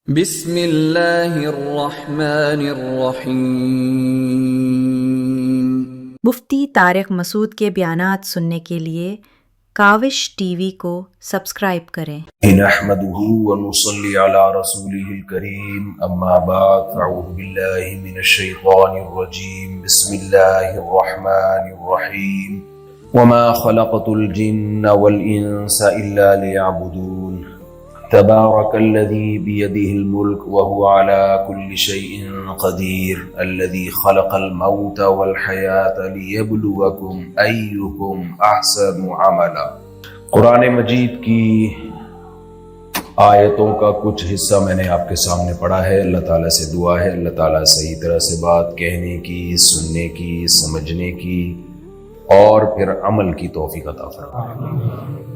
بسم اللہ الرحمن الرحیم۔ مفتی طارق مسعود کے بیانات سننے کے لیے کاوش ٹی وی کو سبسکرائب کریں۔ نحمده ونصلي على رسوله الكريم اما بعد فاعوذ بالله من الشيطان الرجيم بسم الله الرحمن الرحيم وما خلقت الجن والانس الا ليعبدون تبارك الذي بيده الملك وهو على كل شيء قدير الذي خلق الموت والحياة ليبلوكم أيكم أحسن عملا۔ قرآن مجید کی آیتوں کا کچھ حصہ میں نے آپ کے سامنے پڑھا ہے۔ اللہ تعالیٰ سے دعا ہے اللہ تعالیٰ صحیح طرح سے بات کہنے کی، سننے کی، سمجھنے کی اور پھر عمل کی توفیق عطا فرمائے۔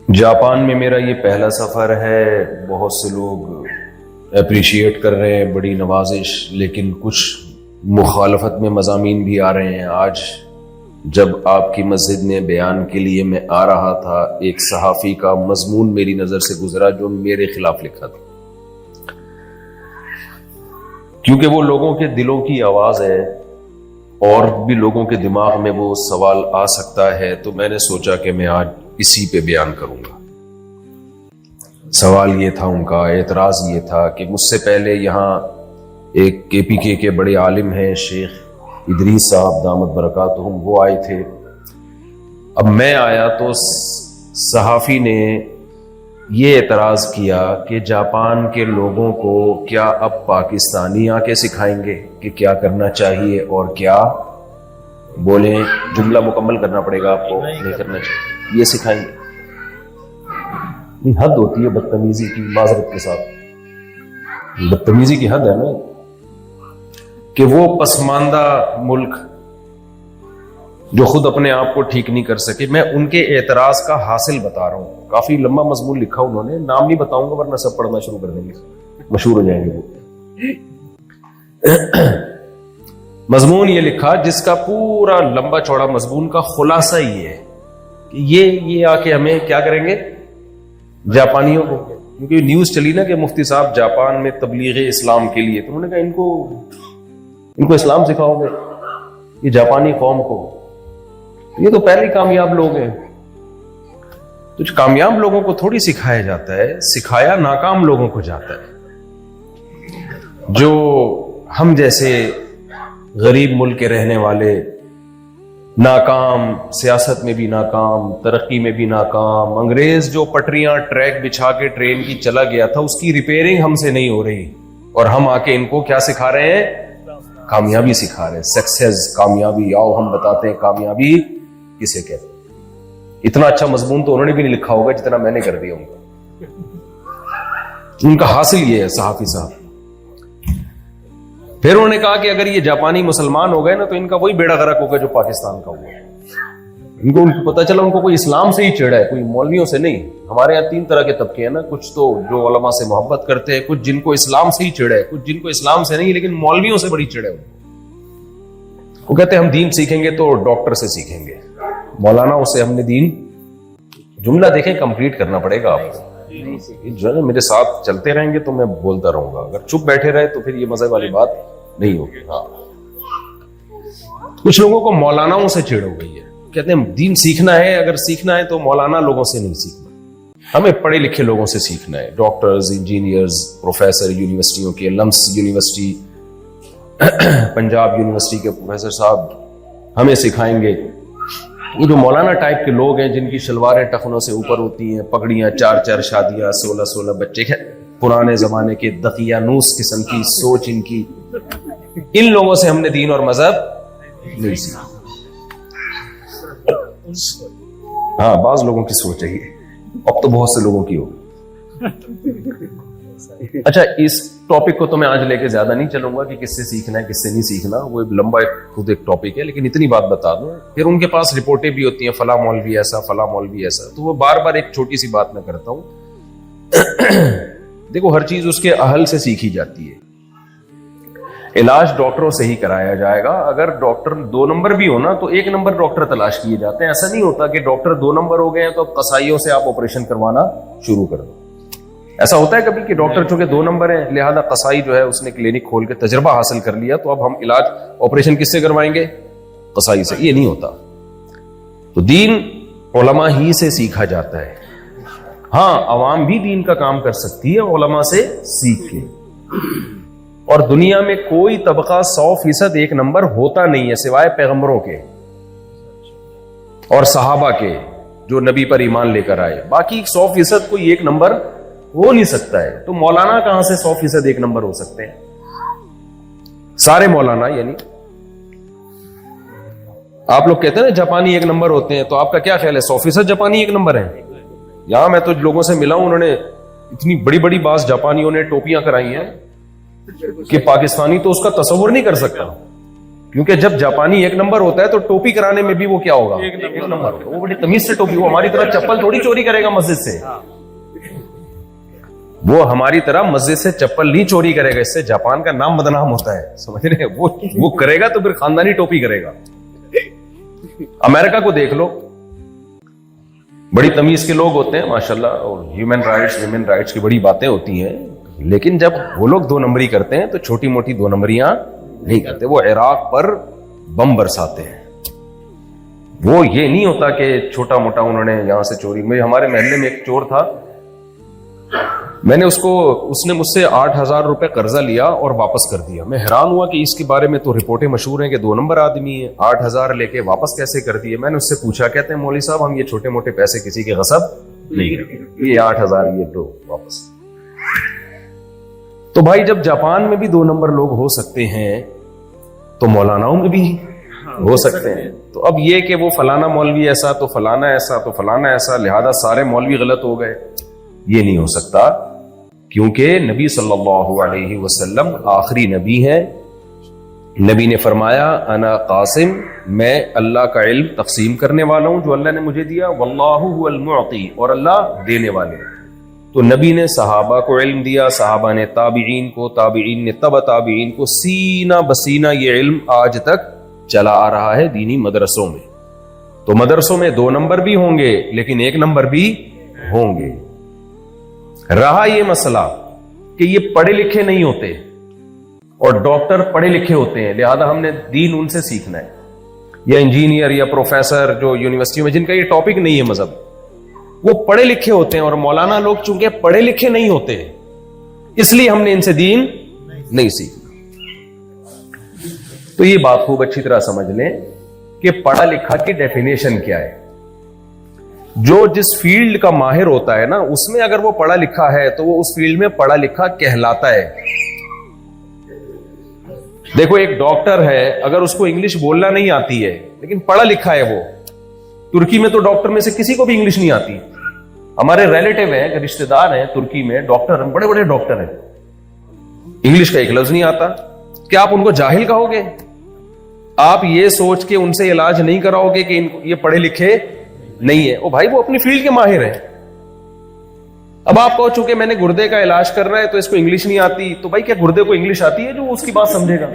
جاپان میں میرا یہ پہلا سفر ہے۔ بہت سے لوگ اپریشیٹ کر رہے ہیں، بڑی نوازش، لیکن کچھ مخالفت میں مضامین بھی آ رہے ہیں۔ آج جب آپ کی مسجد میں بیان کے لیے میں آ رہا تھا، ایک صحافی کا مضمون میری نظر سے گزرا جو میرے خلاف لکھا تھا، کیونکہ وہ لوگوں کے دلوں کی آواز ہے اور بھی لوگوں کے دماغ میں وہ سوال آ سکتا ہے، تو میں نے سوچا کہ میں آج اسی پہ بیان کروں گا۔ سوال یہ تھا، ان کا اعتراض یہ تھا کہ مجھ سے پہلے یہاں ایک کے پی کے بڑے عالم ہیں، شیخ ادریس صاحب دامت برکاتہم، وہ آئے تھے۔ اب میں آیا تو صحافی نے یہ اعتراض کیا کہ جاپان کے لوگوں کو کیا اب پاکستانی آ کے سکھائیں گے کہ کیا کرنا چاہیے اور کیا بولیں؟ جملہ مکمل کرنا پڑے گا آپ کو، نہیں کرنا چاہیے، یہ سکھائیں گے؟ یہ حد ہوتی ہے بدتمیزی کی، معذرت کے ساتھ بدتمیزی کی حد ہے نا، کہ وہ پسماندہ ملک جو خود اپنے آپ کو ٹھیک نہیں کر سکے، میں ان کے اعتراض کا حاصل بتا رہا ہوں۔ کافی لمبا مضمون لکھا انہوں نے، نام نہیں بتاؤں گا ورنہ سب پڑھنا شروع کر دیں گے، مشہور ہو جائیں گے وہ۔ مضمون یہ لکھا جس کا پورا لمبا چوڑا مضمون کا خلاصہ یہ ہے کہ یہ آ کے ہمیں کیا کریں گے؟ جاپانیوں کو، کیونکہ نیوز چلی نا کہ مفتی صاحب جاپان میں تبلیغ اسلام کے لیے، تو انہوں نے کہا ان کو اسلام سکھاؤ گے یہ جاپانی قوم کو؟ یہ تو پہلے کامیاب لوگ ہیں، کچھ کامیاب لوگوں کو تھوڑی سکھایا جاتا ہے، سکھایا ناکام لوگوں کو جاتا ہے، جو ہم جیسے غریب ملک کے رہنے والے، ناکام، سیاست میں بھی ناکام، ترقی میں بھی ناکام۔ انگریز جو پٹریاں ٹریک بچھا کے ٹرین کی چلا گیا تھا، اس کی ریپیئرنگ ہم سے نہیں ہو رہی، اور ہم آ کے ان کو کیا سکھا رہے ہیں؟ کامیابی سکھا رہے ہیں، سکسیس، کامیابی۔ آؤ ہم بتاتے ہیں کامیابی کسے کہتے ہیں۔ اتنا اچھا مضمون تو انہوں نے بھی نہیں لکھا ہوگا جتنا میں نے کر دیا ان کا حاصل یہ ہے صحافی صاحب۔ پھر انہوں نے کہا کہ اگر یہ جاپانی مسلمان ہو گئے نا تو ان کا وہی بیڑا غرق ہوگا جو پاکستان کا ہوا۔ ان کو پتہ چلا ان کو کوئی اسلام سے ہی چڑھا ہے، کوئی مولویوں سے نہیں۔ ہمارے یہاں تین طرح کے طبقے ہیں نا، کچھ تو جو علماء سے محبت کرتے ہیں، کچھ جن کو اسلام سے ہی چڑھا ہے، کچھ جن کو اسلام سے نہیں لیکن مولویوں سے بڑی چڑھا ہے۔ وہ کہتے ہیں ہم دین سیکھیں گے تو ڈاکٹر سے سیکھیں گے، مولانا اسے ہم نے دین، جملہ دیکھیں کمپلیٹ کرنا پڑے گا آپ کو۔ جو ہے میرے ساتھ چلتے رہیں گے تو میں بولتا رہوں گا، اگر چپ بیٹھے رہے تو پھر یہ مزے والی بات نہیں ہوگی۔ ہاں، کچھ لوگوں کو مولاناؤں سے چڑ ہو گئی ہے، کہتے ہیں دین سیکھنا ہے، اگر سیکھنا ہے تو مولانا لوگوں سے نہیں سیکھنا، ہمیں پڑھے لکھے لوگوں سے سیکھنا ہے، ڈاکٹرز، انجینئرز، پروفیسر یونیورسٹیوں کے، لمس یونیورسٹی، پنجاب یونیورسٹی کے پروفیسر صاحب ہمیں سکھائیں گے۔ یہ جو مولانا ٹائپ کے لوگ ہیں جن کی شلواریں ٹخنوں سے اوپر ہوتی ہیں، پگڑیاں، 4 شادیاں، 16 بچے، پرانے زمانے کے دقیانوس قسم کی سوچ ان کی، ان لوگوں سے ہم نے دین اور مذہب نہیں سیکھا۔ ہاں، بعض لوگوں کی سوچ ہے یہ، اب تو بہت سے لوگوں کی ہوگی۔ اچھا، اس ٹاپک کو تو میں آج لے کے زیادہ نہیں چلوں گا کہ کس سے سیکھنا ہے کس سے نہیں سیکھنا، وہ لمبا خود ایک ٹاپک ہے، لیکن اتنی بات بتا دوں۔ پھر ان کے پاس رپورٹیں بھی ہوتی ہیں، فلاں مولوی ایسا، فلاں مولوی ایسا، تو وہ بار بار ایک چھوٹی سی بات میں کرتا ہوں۔ دیکھو، ہر چیز اس کے اہل سے سیکھی جاتی ہے۔ علاج ڈاکٹروں سے ہی کرایا جائے گا۔ اگر ڈاکٹر 2 نمبر بھی ہو نا تو 1 نمبر ڈاکٹر تلاش کیے جاتے ہیں۔ ایسا نہیں ہوتا کہ ڈاکٹر 2 نمبر ہو گئے ہیں تو اب قصائیوں سے آپ آپریشن کروانا شروع کر دو۔ ایسا ہوتا ہے کبھی کہ ڈاکٹر چونکہ 2 نمبر ہیں لہذا قصائی جو ہے اس نے کلینک کھول کے تجربہ حاصل کر لیا تو اب ہم علاج آپریشن کس سے کروائیں گے؟ قصائی سے. یہ نہیں ہوتا. تو دین علماء ہی سے سیکھا جاتا ہے. ہاں عوام بھی دین کا کام کر سکتی ہے علماء سے سیکھ کے. اور دنیا میں کوئی طبقہ 100% 1 نمبر ہوتا نہیں ہے سوائے پیغمبروں کے اور صحابہ کے جو نبی پر ایمان لے کر آئے. باقی 100% کوئی 1 نمبر ہو نہیں سکتا ہے. تو مولانا کہاں سے 100% 1 نمبر ہو سکتے ہیں؟ سارے مولانا یعنی آپ لوگ کہتے ہیں نا جاپانی 1 نمبر ہوتے ہیں, تو آپ کا کیا خیال ہے 100% جاپانی 1 نمبر ہیں؟ یہاں میں تو لوگوں سے ملا ہوں, انہوں نے اتنی بڑی بڑی باز جاپانیوں نے ٹوپیاں کرائی ہیں کہ پاکستانی تو اس کا تصور نہیں کر سکتا, کیونکہ جب جاپانی 1 نمبر ہوتا ہے تو ٹوپی کرانے میں بھی وہ کیا ہوگا؟ 1 نمبر. وہ بڑی تمیز سے ٹوپی, وہ ہماری طرح چپل تھوڑی چوری کرے گا مسجد سے, وہ ہماری طرح مسجد سے چپل نہیں چوری کرے گا. اس سے جاپان کا نام بدنام ہوتا ہے, سمجھ رہے ہیں؟ وہ کرے گا تو پھر خاندانی ٹوپی کرے گا. امریکہ کو دیکھ لو, بڑی تمیز کے لوگ ہوتے ہیں ماشاءاللہ, اور ہیومن رائٹس کی بڑی باتیں ہوتی ہیں, لیکن جب وہ لوگ 2 نمبری کرتے ہیں تو چھوٹی موٹی 2 نمبریاں نہیں کرتے. وہ عراق پر بم برساتے ہیں. وہ یہ نہیں ہوتا کہ چھوٹا موٹا انہوں نے یہاں سے چوری. ہمارے محلے میں ایک چور تھا, میں نے اس نے مجھ سے 8,000 روپے قرضہ لیا اور واپس کر دیا. میں حیران ہوا کہ اس کے بارے میں تو رپورٹیں مشہور ہیں کہ 2 نمبر آدمی ہے, 8,000 لے کے واپس کیسے کر دیے. میں نے اس سے پوچھا, کہتے ہیں مولوی صاحب ہم یہ چھوٹے موٹے پیسے کسی کے غصب نہیں کرتے, یہ 8,000 یہ دو واپس. تو بھائی جب جاپان میں بھی 2 نمبر لوگ ہو سکتے ہیں تو مولاناؤں میں بھی ہو سکتے ہیں. تو اب یہ کہ وہ فلانا مولوی ایسا تو فلانا ایسا تو فلانا ایسا لہذا سارے مولوی غلط ہو گئے, یہ نہیں ہو سکتا. کیونکہ نبی صلی اللہ علیہ وسلم آخری نبی ہیں. نبی نے فرمایا انا قاسم, میں اللہ کا علم تقسیم کرنے والا ہوں جو اللہ نے مجھے دیا, واللہ هو المعطی, اور اللہ دینے والے. تو نبی نے صحابہ کو علم دیا, صحابہ نے تابعین کو, تابعین نے تبع تابعین کو, سینہ بسینہ یہ علم آج تک چلا آ رہا ہے دینی مدرسوں میں. تو مدرسوں میں 2 نمبر بھی ہوں گے لیکن 1 نمبر بھی ہوں گے. رہا یہ مسئلہ کہ یہ پڑھے لکھے نہیں ہوتے اور ڈاکٹر پڑھے لکھے ہوتے ہیں, لہذا ہم نے دین ان سے سیکھنا ہے. یا انجینئر یا پروفیسر جو یونیورسٹیوں میں جن کا یہ ٹاپک نہیں ہے مذہب, وہ پڑھے لکھے ہوتے ہیں, اور مولانا لوگ چونکہ پڑھے لکھے نہیں ہوتے اس لیے ہم نے ان سے دین نہیں سیکھنا. تو یہ بات خوب اچھی طرح سمجھ لیں کہ پڑھا لکھا کی ڈیفینیشن کیا ہے. جو جس فیلڈ کا ماہر ہوتا ہے نا, اس میں اگر وہ پڑھا لکھا ہے تو وہ اس فیلڈ میں پڑھا لکھا کہلاتا ہے. دیکھو ایک ڈاکٹر ہے, اگر اس کو انگلش بولنا نہیں آتی ہے لیکن پڑھا لکھا ہے, وہ ترکی میں تو ڈاکٹر میں سے کسی کو بھی انگلش نہیں آتی. ہمارے ریلیٹو ہیں, رشتہ دار ہیں ترکی میں, ڈاکٹر ہیں, بڑے بڑے ڈاکٹر ہیں, انگلش کا ایک لفظ نہیں آتا. کیا آپ ان کو جاہل کہو گے؟ آپ یہ سوچ کے ان سے علاج نہیں کراؤ گے کہ یہ پڑھے لکھے نہیں ہے. او بھائی وہ اپنی فیلڈ کے ماہر ہیں. اب آپ کہو چونکہ میں نے گردے کا علاج کرنا ہے تو اس کو انگلش نہیں آتی, تو بھائی کیا گردے کو انگلش آتی ہے جو اس کی بات سمجھے گا؟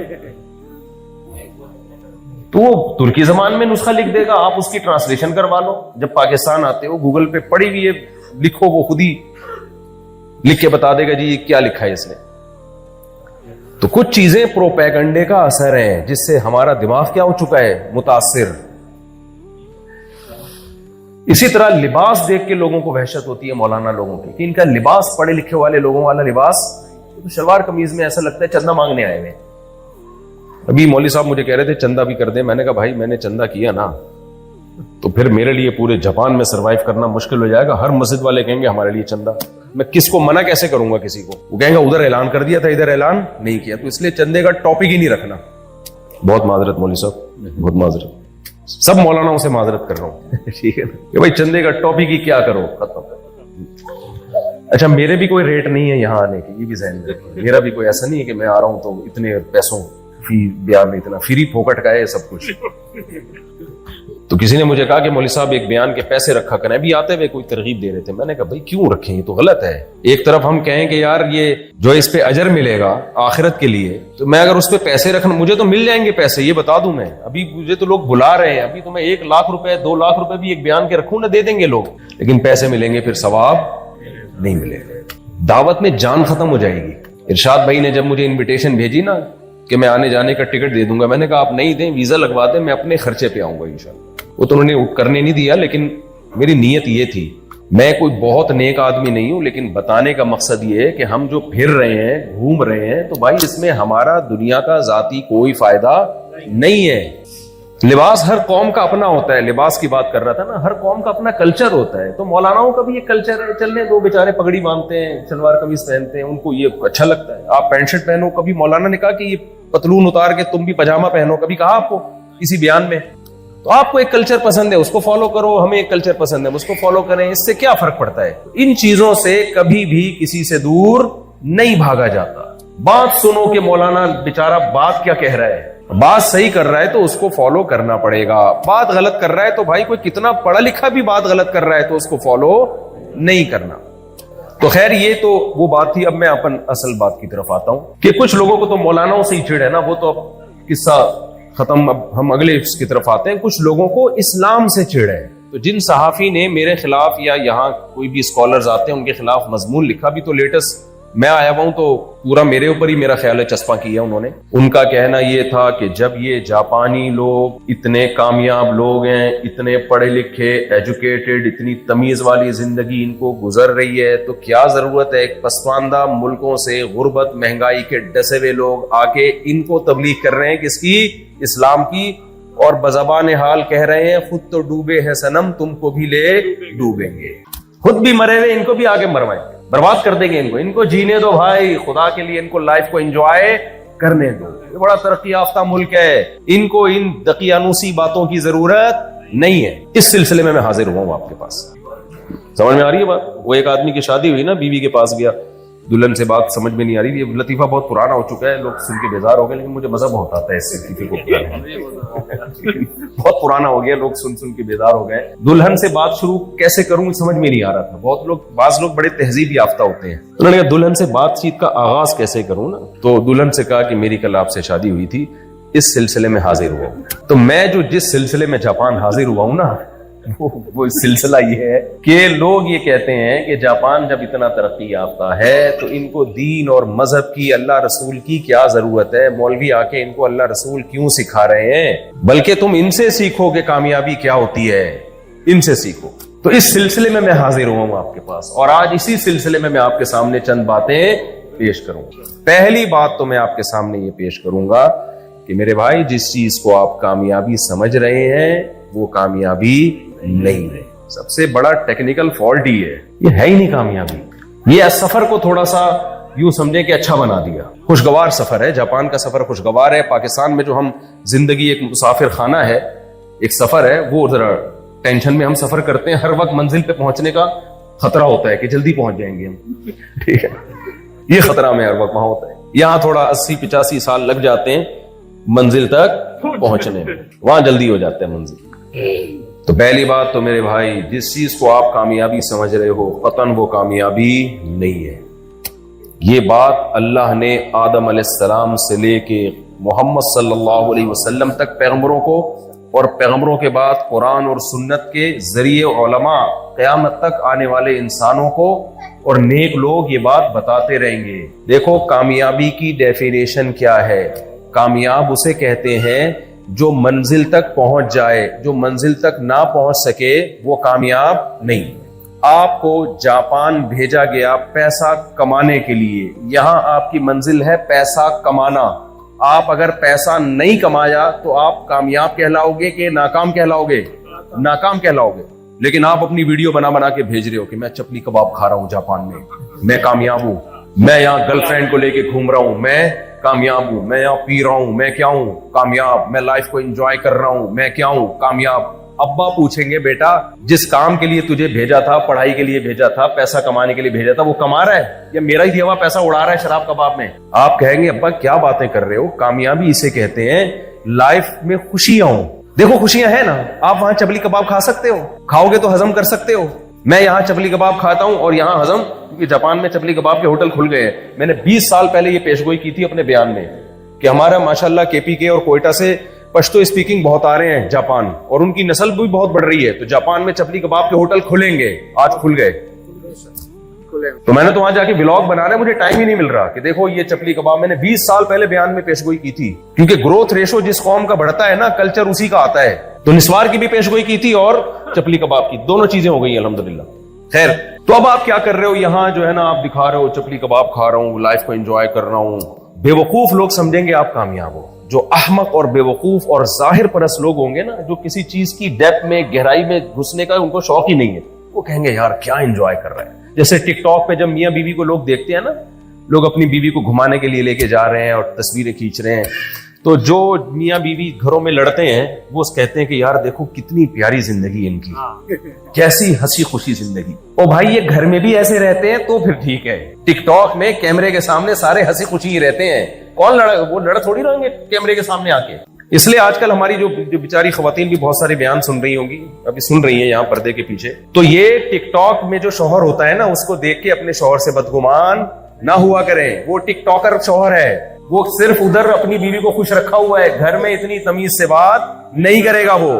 تو وہ ترکی زبان میں نسخہ لکھ دے گا, آپ اس کی ٹرانسلیشن کروا لو. جب پاکستان آتے ہو گوگل پہ پڑھی ہوئی ہے لکھو, وہ خود ہی لکھ کے بتا دے گا جی کیا لکھا ہے اس نے. تو کچھ چیزیں پروپیگنڈے کا اثر ہے جس سے ہمارا دماغ کیا ہو چکا ہے, متاثر. اسی طرح لباس دیکھ کے لوگوں کو وحشت ہوتی ہے مولانا لوگوں کی, کہ ان کا لباس پڑھے لکھے والے لوگوں والا لباس, تو شلوار قمیض میں ایسا لگتا ہے چندہ مانگنے آئے ہوئے. ابھی مولوی صاحب مجھے کہہ رہے تھے چندہ بھی کر دیں. میں نے کہا بھائی میں نے چندہ کیا نا تو پھر میرے لیے پورے جاپان میں سروائیو کرنا مشکل ہو جائے گا. ہر مسجد والے کہیں گے ہمارے لیے چندہ. میں کس کو منع کیسے کروں گا کسی کو؟ وہ کہیں گے ادھر اعلان کر دیا تھا ادھر اعلان نہیں کیا. تو اس لیے چندے کا ٹاپک ہی نہیں رکھنا. بہت معذرت مولوی صاحب, بہت معذرت, سب مولاناؤں سے معذرت کر رہا ہوں. ٹھیک ہے کہ بھائی چندے کا ٹاپک ہی کیا کرو, ختم. اچھا میرے بھی کوئی ریٹ نہیں ہے یہاں آنے کی, یہ بھی ذہن میں رکھیں. میرا بھی کوئی ایسا نہیں ہے کہ میں آ رہا ہوں تو اتنے پیسوں فی بیان میں اتنا فری پھوکٹ کا ہے سب کچھ. تو کسی نے مجھے کہا کہ مولوی صاحب ایک بیان کے پیسے رکھا کریں. ابھی آتے ہوئے کوئی ترغیب دے رہے تھے. میں نے کہا بھائی کیوں رکھیں, یہ تو غلط ہے. ایک طرف ہم کہیں کہ یار یہ جو اس پہ اجر ملے گا آخرت کے لیے, تو میں اگر اس پہ پیسے رکھنا, مجھے تو مل جائیں گے پیسے, یہ بتا دوں میں. ابھی مجھے تو لوگ بلا رہے ہیں, ابھی تو میں 1 لاکھ روپے 2 لاکھ روپے بھی ایک بیان کے رکھوں نہ, دے دیں گے لوگ, لیکن پیسے ملیں گے پھر ثواب نہیں ملے گا. دعوت میں جان ختم ہو جائے گی. ارشاد بھائی نے جب مجھے انویٹیشن بھیجی نا کہ میں آنے جانے کا ٹکٹ دے دوں گا, میں نے کہا آپ نہیں دیں, ویزا لگوا دیں, میں اپنے خرچے پہ آؤں گا انشاءاللہ. وہ تو انہوں نے کرنے نہیں دیا, لیکن میری نیت یہ تھی. میں کوئی بہت نیک آدمی نہیں ہوں, لیکن بتانے کا مقصد یہ ہے کہ ہم جو پھر رہے ہیں, گھوم رہے ہیں, تو بھائی اس میں ہمارا دنیا کا ذاتی کوئی فائدہ نہیں ہے. لباس ہر قوم کا اپنا ہوتا ہے, لباس کی بات کر رہا تھا نا, ہر قوم کا اپنا کلچر ہوتا ہے. تو مولاناؤں کا بھی ایک کلچر ہے, چلنے دو بیچارے پگڑی باندھتے ہیں, شلوار قمیص پہنتے ہیں, ان کو یہ اچھا لگتا ہے. آپ پینٹ شرٹ پہنو, کبھی مولانا نے کہا کہ یہ پتلون اتار کے تم بھی پجامہ پہنو, کبھی کہا آپ کو کسی بیان میں؟ تو آپ کو ایک کلچر پسند ہے, اس کو فالو کرو, ہمیں ایک کلچر پسند ہے, اس کو فالو کریں. اس سے کیا فرق پڑتا ہے؟ ان چیزوں سے کبھی بھی کسی سے دور نہیں بھاگا جاتا. بات سنو کہ مولانا بیچارہ بات کیا کہہ رہا ہے, بات صحیح کر رہا ہے تو اس کو فالو کرنا پڑے گا. بات غلط کر رہا ہے تو بھائی کوئی کتنا پڑھا لکھا بھی بات غلط کر رہا ہے تو اس کو فالو نہیں کرنا. تو خیر یہ تو وہ بات تھی. اب میں اپن اصل بات کی طرف آتا ہوں کہ کچھ لوگوں کو تو مولاناؤں سے ہی چھڑ ہے نا, وہ تو اب قصہ ختم. اب ہم اگلے اس کی طرف آتے ہیں. کچھ لوگوں کو اسلام سے چڑ ہے. تو جن صحافی نے میرے خلاف یا یہاں کوئی بھی اسکالرز آتے ہیں ان کے خلاف مضمون لکھا, بھی تو لیٹسٹ میں آیا ہوں تو پورا میرے اوپر ہی میرا خیال ہے چسپاں کیا انہوں نے. ان کا کہنا یہ تھا کہ جب یہ جاپانی لوگ اتنے کامیاب لوگ ہیں, اتنے پڑھے لکھے, ایجوکیٹڈ, اتنی تمیز والی زندگی ان کو گزر رہی ہے, تو کیا ضرورت ہے ایک پسماندہ ملکوں سے غربت مہنگائی کے ڈسے ہوئے لوگ آ کے ان کو تبلیغ کر رہے ہیں کس کی؟ اسلام کی. اور بزبان حال کہہ رہے ہیں خود تو ڈوبے ہیں صنم, تم کو بھی لے ڈوبیں گے. خود بھی مرے ہوئے, ان کو بھی آگے مروائیں گے, برباد کر دیں گے ان کو جینے دو بھائی, خدا کے لیے ان کو لائف کو انجوائے کرنے دو. یہ بڑا ترقی یافتہ ملک ہے, ان کو ان دقیانوسی باتوں کی ضرورت نہیں ہے. اس سلسلے میں حاضر ہوا ہوں آپ کے پاس. سمجھ میں آ رہی ہے بات؟ وہ ایک آدمی کی شادی ہوئی نا, بیوی کے پاس گیا, دلہن سے بات سمجھ میں نہیں آ رہی. یہ لطیفہ بہت پرانا ہو چکا ہے, لوگ سن کے بیزار ہو گئے, لیکن مجھے مزہ بہت آتا ہے اس لطیفے کو. بہت پرانا ہو گیا, لوگ سن کے بیزار ہو گئے. دلہن سے بات شروع کیسے کروں سمجھ میں نہیں آ رہا تھا. بعض لوگ بڑے تہذیب یافتہ ہوتے ہیں, انہوں نے کہا دلہن سے بات چیت کا آغاز کیسے کروں نا. تو دلہن سے کہا کہ میری کل آپ سے شادی ہوئی تھی, اس سلسلے میں حاضر ہوا. تو میں جو جس سلسلے میں جاپان حاضر ہوا ہوں نا, وہ سلسلہ یہ ہے کہ لوگ یہ کہتے ہیں کہ جاپان جب اتنا ترقی یافتہ ہے تو ان کو دین اور مذہب کی, اللہ رسول کی کیا ضرورت ہے؟ مولوی آ کے ان کو اللہ رسول کیوں سکھا رہے ہیں؟ بلکہ تم ان سے سیکھو کہ کامیابی کیا ہوتی ہے, ان سے سیکھو. تو اس سلسلے میں حاضر ہوا ہوں آپ کے پاس, اور آج اسی سلسلے میں آپ کے سامنے چند باتیں پیش کروں گا. پہلی بات تو میں آپ کے سامنے یہ پیش کروں گا کہ میرے بھائی, جس چیز کو آپ کامیابی سمجھ رہے ہیں وہ کامیابی نہیں ہے. سب سے بڑا ٹیکنیکل فالٹ ہی ہے, یہ ہے ہی نہیں کامیابی. یہ سفر کو تھوڑا سا یوں سمجھیں کہ اچھا بنا دیا, خوشگوار سفر ہے. جاپان کا سفر خوشگوار ہے. پاکستان میں جو ہم زندگی ایک مسافر خانہ ہے, ایک سفر ہے, وہ ذرا ٹینشن میں ہم سفر کرتے ہیں. ہر وقت منزل پہ پہنچنے کا خطرہ ہوتا ہے کہ جلدی پہنچ جائیں گے ہم, ٹھیک ہے, یہ خطرہ میں ہر وقت وہاں ہوتا ہے. یہاں تھوڑا 80-85 سال لگ جاتے ہیں منزل تک پہنچنے میں, وہاں جلدی ہو جاتے ہیں منزل. تو پہلی بات تو میرے بھائی, جس چیز کو آپ کامیابی سمجھ رہے ہو قطعاً وہ کامیابی نہیں ہے. یہ بات اللہ نے آدم علیہ السلام سے لے کے محمد صلی اللہ علیہ وسلم تک پیغمبروں کو, اور پیغمبروں کے بعد قرآن اور سنت کے ذریعے علماء, قیامت تک آنے والے انسانوں کو اور نیک لوگ یہ بات بتاتے رہیں گے. دیکھو کامیابی کی ڈیفینیشن کیا ہے. کامیاب اسے کہتے ہیں جو منزل تک پہنچ جائے, جو منزل تک نہ پہنچ سکے وہ کامیاب نہیں. آپ کو جاپان بھیجا گیا پیسہ کمانے کے لیے, یہاں آپ کی منزل ہے پیسہ کمانا. آپ اگر پیسہ نہیں کمایا تو آپ کامیاب کہلاؤ گے کہ ناکام کہلاؤ گے؟ ناکام کہلاؤ گے. لیکن آپ اپنی ویڈیو بنا کے بھیج رہے ہو کہ میں چپلی کباب کھا رہا ہوں جاپان میں کامیاب ہوں, میں یہاں گرل فرینڈ کو لے کے گھوم رہا ہوں, میں کامیاب ہوں, میں یہاں پی رہا ہوں, میں کیا ہوں؟ کامیاب. میں لائف کو انجوائے کر رہا ہوں, میں کیا ہوں؟ کامیاب. ابا پوچھیں گے بیٹا جس کام کے لیے تجھے بھیجا تھا, پڑھائی کے لیے بھیجا تھا, پیسہ کمانے کے لیے بھیجا تھا, وہ کما رہا ہے یا میرا ہی دیا ہوا پیسہ اڑا رہا ہے شراب کباب میں؟ آپ کہیں گے ابا کیا باتیں کر رہے ہو, کامیابی اسے کہتے ہیں لائف میں خوشیاں ہوں. دیکھو خوشیاں ہیں نا, آپ وہاں چپلی کباب کھا سکتے ہو, کھاؤ گے تو ہضم کر سکتے ہو. میں یہاں چپلی کباب کھاتا ہوں اور یہاں ہضم, کیونکہ جاپان میں چپلی کباب کے ہوٹل کھل گئے ہیں. میں نے 20 سال پہلے یہ پیشگوئی کی تھی اپنے بیان میں کہ ہمارا ماشاءاللہ KPK اور کوئٹہ سے پشتو اسپیکنگ بہت آ رہے ہیں جاپان, اور ان کی نسل بھی بہت بڑھ رہی ہے. تو جاپان میں چپلی کباب کے ہوٹل کھلیں گے, آج کھل گئے. تو میں نے تو وہاں جا کے ولاگ بنانا ہے, مجھے ٹائم ہی نہیں مل رہا کہ دیکھو یہ چپلی کباب میں نے 20 سال پہلے بیان میں پیش گوئی کی تھی, کیونکہ گروتھ ریشو جس قوم کا بڑھتا ہے نا, کلچر اسی کا آتا ہے. تو نسوار کی بھی پیش گوئی کی تھی اور چپلی کباب کی, دونوں چیزیں ہو گئی الحمدللہ. خیر, تو اب آپ کیا کر رہے ہو یہاں جو ہے نا, آپ دکھا رہے ہو چپلی کباب کھا رہا ہوں, لائف کو انجوائے کر رہا ہوں. بے وقوف لوگ سمجھیں گے آپ کامیاب ہو. جو احمق اور بے وقوف اور ظاہر پرست لوگ ہوں گے نا, جو کسی چیز کی ڈیپتھ میں گہرائی میں گھسنے کا ان کو شوق ہی نہیں ہے, وہ کہیں گے یار کیا انجوائے کر رہے ہیں. جیسے ٹک ٹاک پہ جب میاں بیوی کو لوگ دیکھتے ہیں نا, لوگ اپنی بیوی کو گھمانے کے لیے لے کے جا رہے ہیں اور تصویریں کھینچ رہے ہیں, تو جو میاں بیوی گھروں میں لڑتے ہیں وہ کہتے ہیں کہ یار دیکھو کتنی پیاری زندگی ان کی, کیسی ہنسی خوشی زندگی. او بھائی یہ گھر میں بھی ایسے رہتے ہیں تو پھر ٹھیک ہے, ٹک ٹاک میں کیمرے کے سامنے سارے ہنسی خوشی ہی رہتے ہیں, کون لڑا, وہ لڑ تھوڑی رہیں گے کیمرے کے سامنے آ کے. اس لیے آج کل ہماری جو بیچاری خواتین بھی بہت سارے بیان سن رہی ہوں گی, ابھی سن رہی ہیں یہاں پردے کے پیچھے, تو یہ ٹک ٹاک میں جو شوہر ہوتا ہے نا, اس کو دیکھ کے اپنے شوہر سے بدگمان نہ ہوا کریں. وہ ٹک ٹاکر شوہر ہے, وہ صرف ادھر اپنی بیوی کو خوش رکھا ہوا ہے, گھر میں اتنی تمیز سے بات نہیں کرے گا. وہ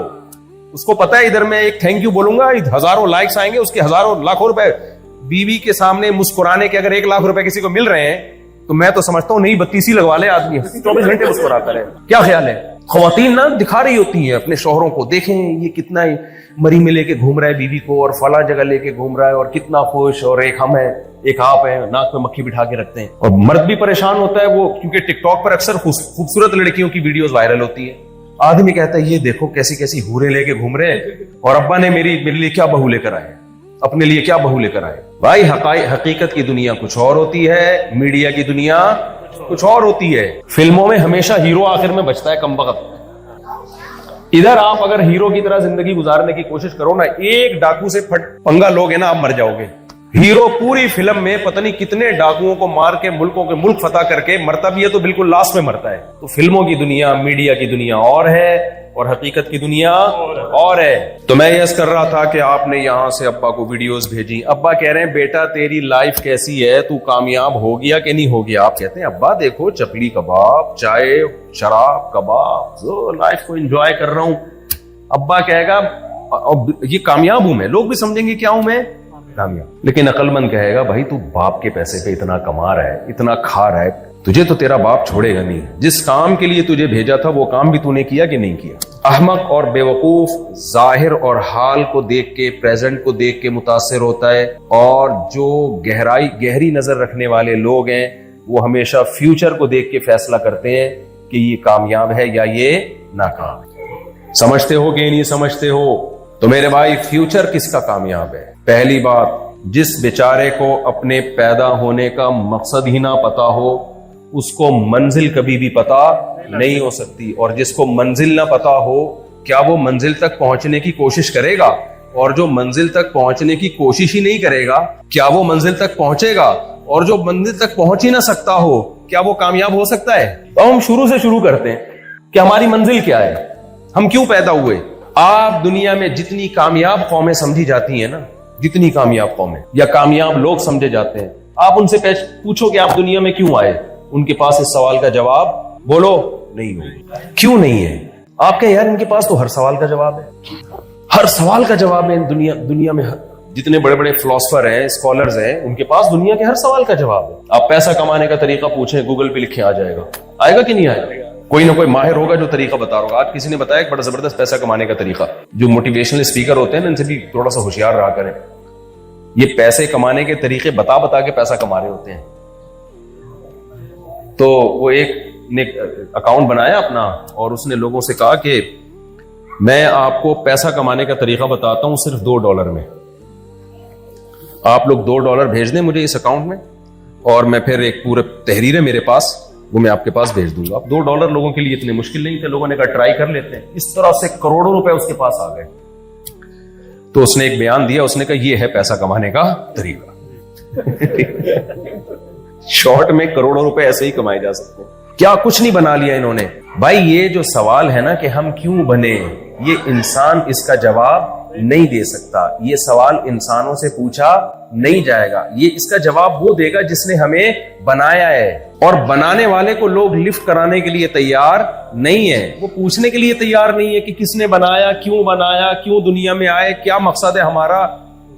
اس کو پتا ہے ادھر میں ایک تھینک یو بولوں گا, ہزاروں لائکس آئیں گے, اس کے ہزاروں لاکھوں روپے. بیوی کے سامنے مسکرانے کے اگر 1 لاکھ روپے کسی کو مل رہے ہیں تو میں تو سمجھتا ہوں نہیں 32 لگوا لے آدمی, 24 گھنٹے مسکراتا رہے. کیا خیال ہے؟ خواتین نہ دکھا رہی ہوتی ہیں اپنے شوہروں کو, دیکھیں یہ کتنا مری میں لے کے گھوم رہا ہے بیوی کو, اور فلاں جگہ لے کے گھوم رہا ہے, اور کتنا خوش, اور ایک ہم ہے ایک آپ ہے, ناک میں مکھی بٹھا کے رکھتے ہیں. اور مرد بھی پریشان ہوتا ہے وہ, کیونکہ ٹک ٹاک پر اکثر خوبصورت لڑکیوں کی ویڈیوز وائرل ہوتی ہے. آدمی کہتا ہے یہ دیکھو کیسی کیسی حوریں لے کے گھوم رہے ہیں, اور ابا نے میرے لیے کیا بہو لے کر آئے, اپنے لیے کیا بہو لے کر آئے. بھائی حقیقت کی دنیا کچھ اور ہوتی ہے, میڈیا کی دنیا کچھ اور ہوتی ہے. فلموں میں ہمیشہ ہیرو آخر میں بچتا ہے کمبخت. ادھر آپ اگر ہیرو کی طرح زندگی گزارنے کی کوشش کرو نا, ایک ڈاکو سے پنگا لوگے نا, آپ مر جاؤ گے. ہیرو پوری فلم میں پتہ نہیں کتنے ڈاکوؤں کو مار کے ملکوں کے ملک فتح کر کے مرتا بھی ہے تو بالکل لاسٹ میں مرتا ہے. تو فلموں کی دنیا, میڈیا کی دنیا اور ہے, اور حقیقت کی دنیا اور ہے. تو میں یہ کر رہا تھا کہ آپ نے یہاں سے ابا کو ویڈیوز بھیجی, ابا کہہ رہے ہیں بیٹا تیری لائف کیسی ہے, تو کامیاب ہو گیا کہ نہیں ہو گیا. آپ کہتے ہیں ابا دیکھو چپلی کباب, چائے, شراب, کباب, لائف کو انجوائے کر رہا ہوں. ابا کہے گا یہ کامیاب ہوں میں, لوگ بھی سمجھیں گے کیا ہوں میں, کامیاب. لیکن عقل مند کہے گا بھائی تو باپ کے پیسے پہ اتنا کما رہا ہے, اتنا کھا رہا ہے, تجھے تو تیرا باپ چھوڑے گا نہیں. جس کام کے لیے تجھے بھیجا تھا وہ کام بھی تو نے کیا کہ نہیں کیا. احمق اور بے وقوف ظاہر اور حال کو دیکھ کے, پریزنٹ کو دیکھ کے متاثر ہوتا ہے, اور جو گہری نظر رکھنے والے لوگ ہیں وہ ہمیشہ فیوچر کو دیکھ کے فیصلہ کرتے ہیں کہ یہ کامیاب ہے یا یہ ناکام. سمجھتے ہو کہ نہیں سمجھتے ہو؟ تو میرے بھائی فیوچر کس کا کامیاب ہے؟ پہلی بات, جس بیچارے کو اپنے پیدا ہونے کا مقصد ہی نہ پتا ہو اس کو منزل کبھی بھی پتا نہیں ہو سکتی. اور جس کو منزل نہ پتا ہو کیا وہ منزل تک پہنچنے کی کوشش کرے گا؟ اور جو منزل تک پہنچنے کی کوشش ہی نہیں کرے گا کیا وہ منزل تک پہنچے گا؟ اور جو منزل تک پہنچ ہی نہ سکتا ہو کیا وہ کامیاب ہو سکتا ہے؟ تو ہم شروع سے شروع کرتے ہیں کہ ہماری منزل کیا ہے, ہم کیوں پیدا ہوئے. آپ دنیا میں جتنی کامیاب قومیں سمجھی جاتی ہیں نا, جتنی کامیاب قومیں یا کامیاب لوگ سمجھے جاتے ہیں, آپ ان سے پوچھو کہ آپ دنیا میں کیوں آئے, ان کے پاس اس سوال کا جواب بولو نہیں ہو. کیوں نہیں ہے؟ آپ کہیں یار ان کے پاس تو ہر سوال کا جواب ہے, ہر سوال کا جواب ہے. دنیا میں جتنے بڑے بڑے فلاسفر ہیں, اسکالرز ہیں, ان کے پاس دنیا کے ہر سوال کا جواب ہے. آپ پیسہ کمانے کا طریقہ پوچھیں, گوگل پہ لکھیں, آ جائے گا. آئے گا کہ نہیں آئے گا؟ کوئی نہ کوئی ماہر ہوگا جو طریقہ بتا رہا ہوگا. آج کسی نے بتایا ایک بڑا زبردست پیسہ کمانے کا طریقہ. جو موٹیویشنل اسپیکر ہوتے ہیں نا, ان سے بھی تھوڑا سا ہوشیار رہا کریں. یہ پیسے کمانے کے طریقے بتا کے پیسہ کما رہے ہوتے ہیں. تو وہ ایک نے اکاؤنٹ بنایا اپنا, اور اس نے لوگوں سے کہا کہ میں آپ کو پیسہ کمانے کا طریقہ بتاتا ہوں صرف $2 میں. آپ لوگ $2 بھیج دیں مجھے اس اکاؤنٹ میں, اور میں پھر ایک پورا تحریر ہے میرے پاس, وہ میں آپ کے پاس بھیج دوں گا. اب $2 لوگوں کے لیے اتنے مشکل نہیں تھے. لوگوں نے کہا ٹرائی کر لیتے ہیں. اس طرح سے کروڑوں روپے اس کے پاس آ گئے. تو اس نے ایک بیان دیا, اس نے کہا یہ ہے پیسہ کمانے کا طریقہ. شارٹ میں کروڑوں روپے ایسے ہی کمائے جا سکتے ہیں. کیا کچھ نہیں بنا لیا انہوں نے. بھائی یہ جو سوال ہے نا کہ ہم کیوں بنے, یہ انسان اس کا جواب نہیں دے سکتا. یہ سوال انسانوں سے پوچھا نہیں جائے گا. یہ اس کا جواب وہ دے گا جس نے ہمیں بنایا ہے, اور بنانے والے کو لوگ لفٹ کرانے کے لیے تیار نہیں ہے. وہ پوچھنے کے لیے تیار نہیں ہے کہ کس نے بنایا, کیوں دنیا میں آئے, کیا مقصد ہے ہمارا.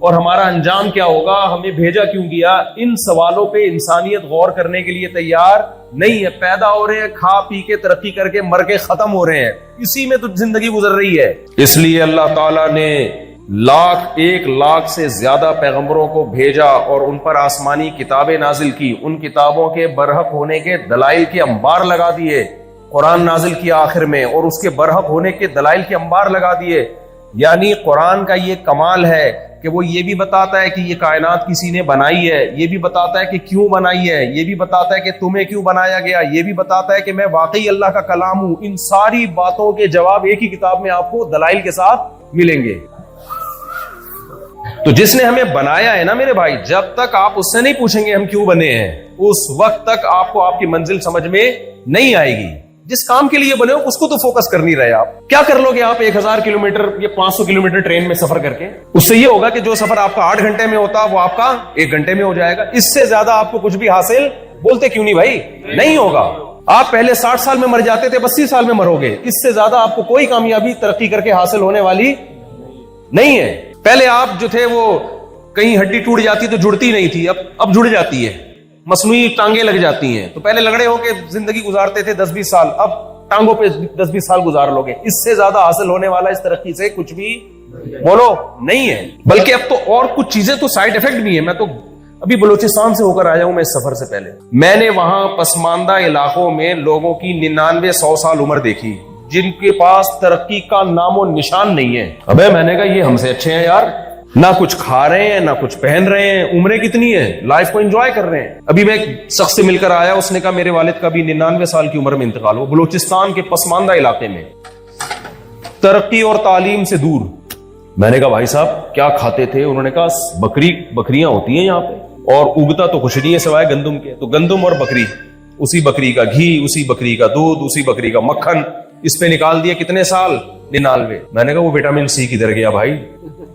اور ہمارا انجام کیا ہوگا, ہمیں بھیجا کیوں گیا, ان سوالوں پہ انسانیت غور کرنے کے لیے تیار نہیں ہے. پیدا ہو رہے ہیں, کھا پی کے ترقی کر کے مر کے ختم ہو رہے ہیں, اسی میں تو زندگی گزر رہی ہے. اس لیے اللہ تعالیٰ نے 1,00,000 سے زیادہ پیغمبروں کو بھیجا اور ان پر آسمانی کتابیں نازل کی. ان کتابوں کے برحق ہونے کے دلائل کے انبار لگا دیے. قرآن نازل کیا آخر میں, اور اس کے برحق ہونے کے دلائل کے انبار لگا دیے. یعنی قرآن کا یہ کمال ہے کہ وہ یہ بھی بتاتا ہے کہ یہ کائنات کسی نے بنائی ہے, یہ بھی بتاتا ہے کہ کیوں بنائی ہے, یہ بھی بتاتا ہے کہ تمہیں کیوں بنایا گیا, یہ بھی بتاتا ہے کہ میں واقعی اللہ کا کلام ہوں. ان ساری باتوں کے جواب ایک ہی کتاب میں آپ کو دلائل کے ساتھ ملیں گے. تو جس نے ہمیں بنایا ہے نا میرے بھائی, جب تک آپ اس سے نہیں پوچھیں گے ہم کیوں بنے ہیں, اس وقت تک آپ کو آپ کی منزل سمجھ میں نہیں آئے گی. جس کام کے لیے بنے ہو اس کو تو فوکس کر نہیں رہے. آپ کیا کر لو گے, آپ 1000 کلومیٹر یا 500 کلومیٹر ٹرین میں سفر کر کے, اس سے یہ ہوگا کہ جو سفر آپ کا 8 گھنٹے میں ہوتا وہ آپ کا 1 گھنٹے میں ہو جائے گا. اس سے زیادہ آپ کو کچھ بھی حاصل, بولتے کیوں نہیں بھائی, نہیں ہوگا. آپ پہلے 60 سال میں مر جاتے تھے, 32 سال میں مرو گے. اس سے زیادہ آپ کو کوئی کامیابی ترقی کر کے حاصل ہونے والی نہیں ہے. پہلے آپ جو تھے وہ کہیں ہڈی ٹوٹ جاتی تو جڑتی نہیں تھی, اب جڑ جاتی ہے. مصنوعی ٹانگیں لگ جاتی ہیں. تو پہلے لگڑے ہو کے زندگی گزارتے تھے 10-20 سال, اب ٹانگوں پہ 10-20 سال گزار لو گے. اس سے زیادہ حاصل ہونے والا اس ترقی سے کچھ بھی بولو نہیں ہے. بلکہ اب تو اور کچھ چیزیں تو سائیڈ افیکٹ بھی ہیں. میں تو ابھی بلوچستان سے ہو کر آیا ہوں میں اس سفر سے پہلے. میں نے وہاں پسماندہ علاقوں میں لوگوں کی 99-100 سال عمر دیکھی جن کے پاس ترقی کا نام و نشان نہیں ہے. ابے میں نے کہا یہ ہم سے اچھے ہیں یار, نہ کچھ کھا رہے ہیں نہ کچھ پہن رہے ہیں, عمریں کتنی ہیں, لائف کو انجوائے کر رہے ہیں. ابھی میں ایک شخص سے مل کر آیا, اس نے کہا میرے والد کا بھی 99 سال کی عمر میں انتقال ہوا, بلوچستان کے پسماندہ علاقے میں, ترقی اور تعلیم سے دور. میں نے کہا بھائی صاحب کیا کھاتے تھے؟ انہوں نے کہا بکریاں ہوتی ہیں یہاں پہ, اور اگتا تو کچھ نہیں ہے سوائے گندم کے. تو گندم اور بکری, اسی بکری کا گھی, اسی بکری کا دودھ, اسی بکری کا مکھن, اس پہ نکال دیا کتنے سال, 99. میں نے کہا وہ وٹامن سی کدھر گیا بھائی؟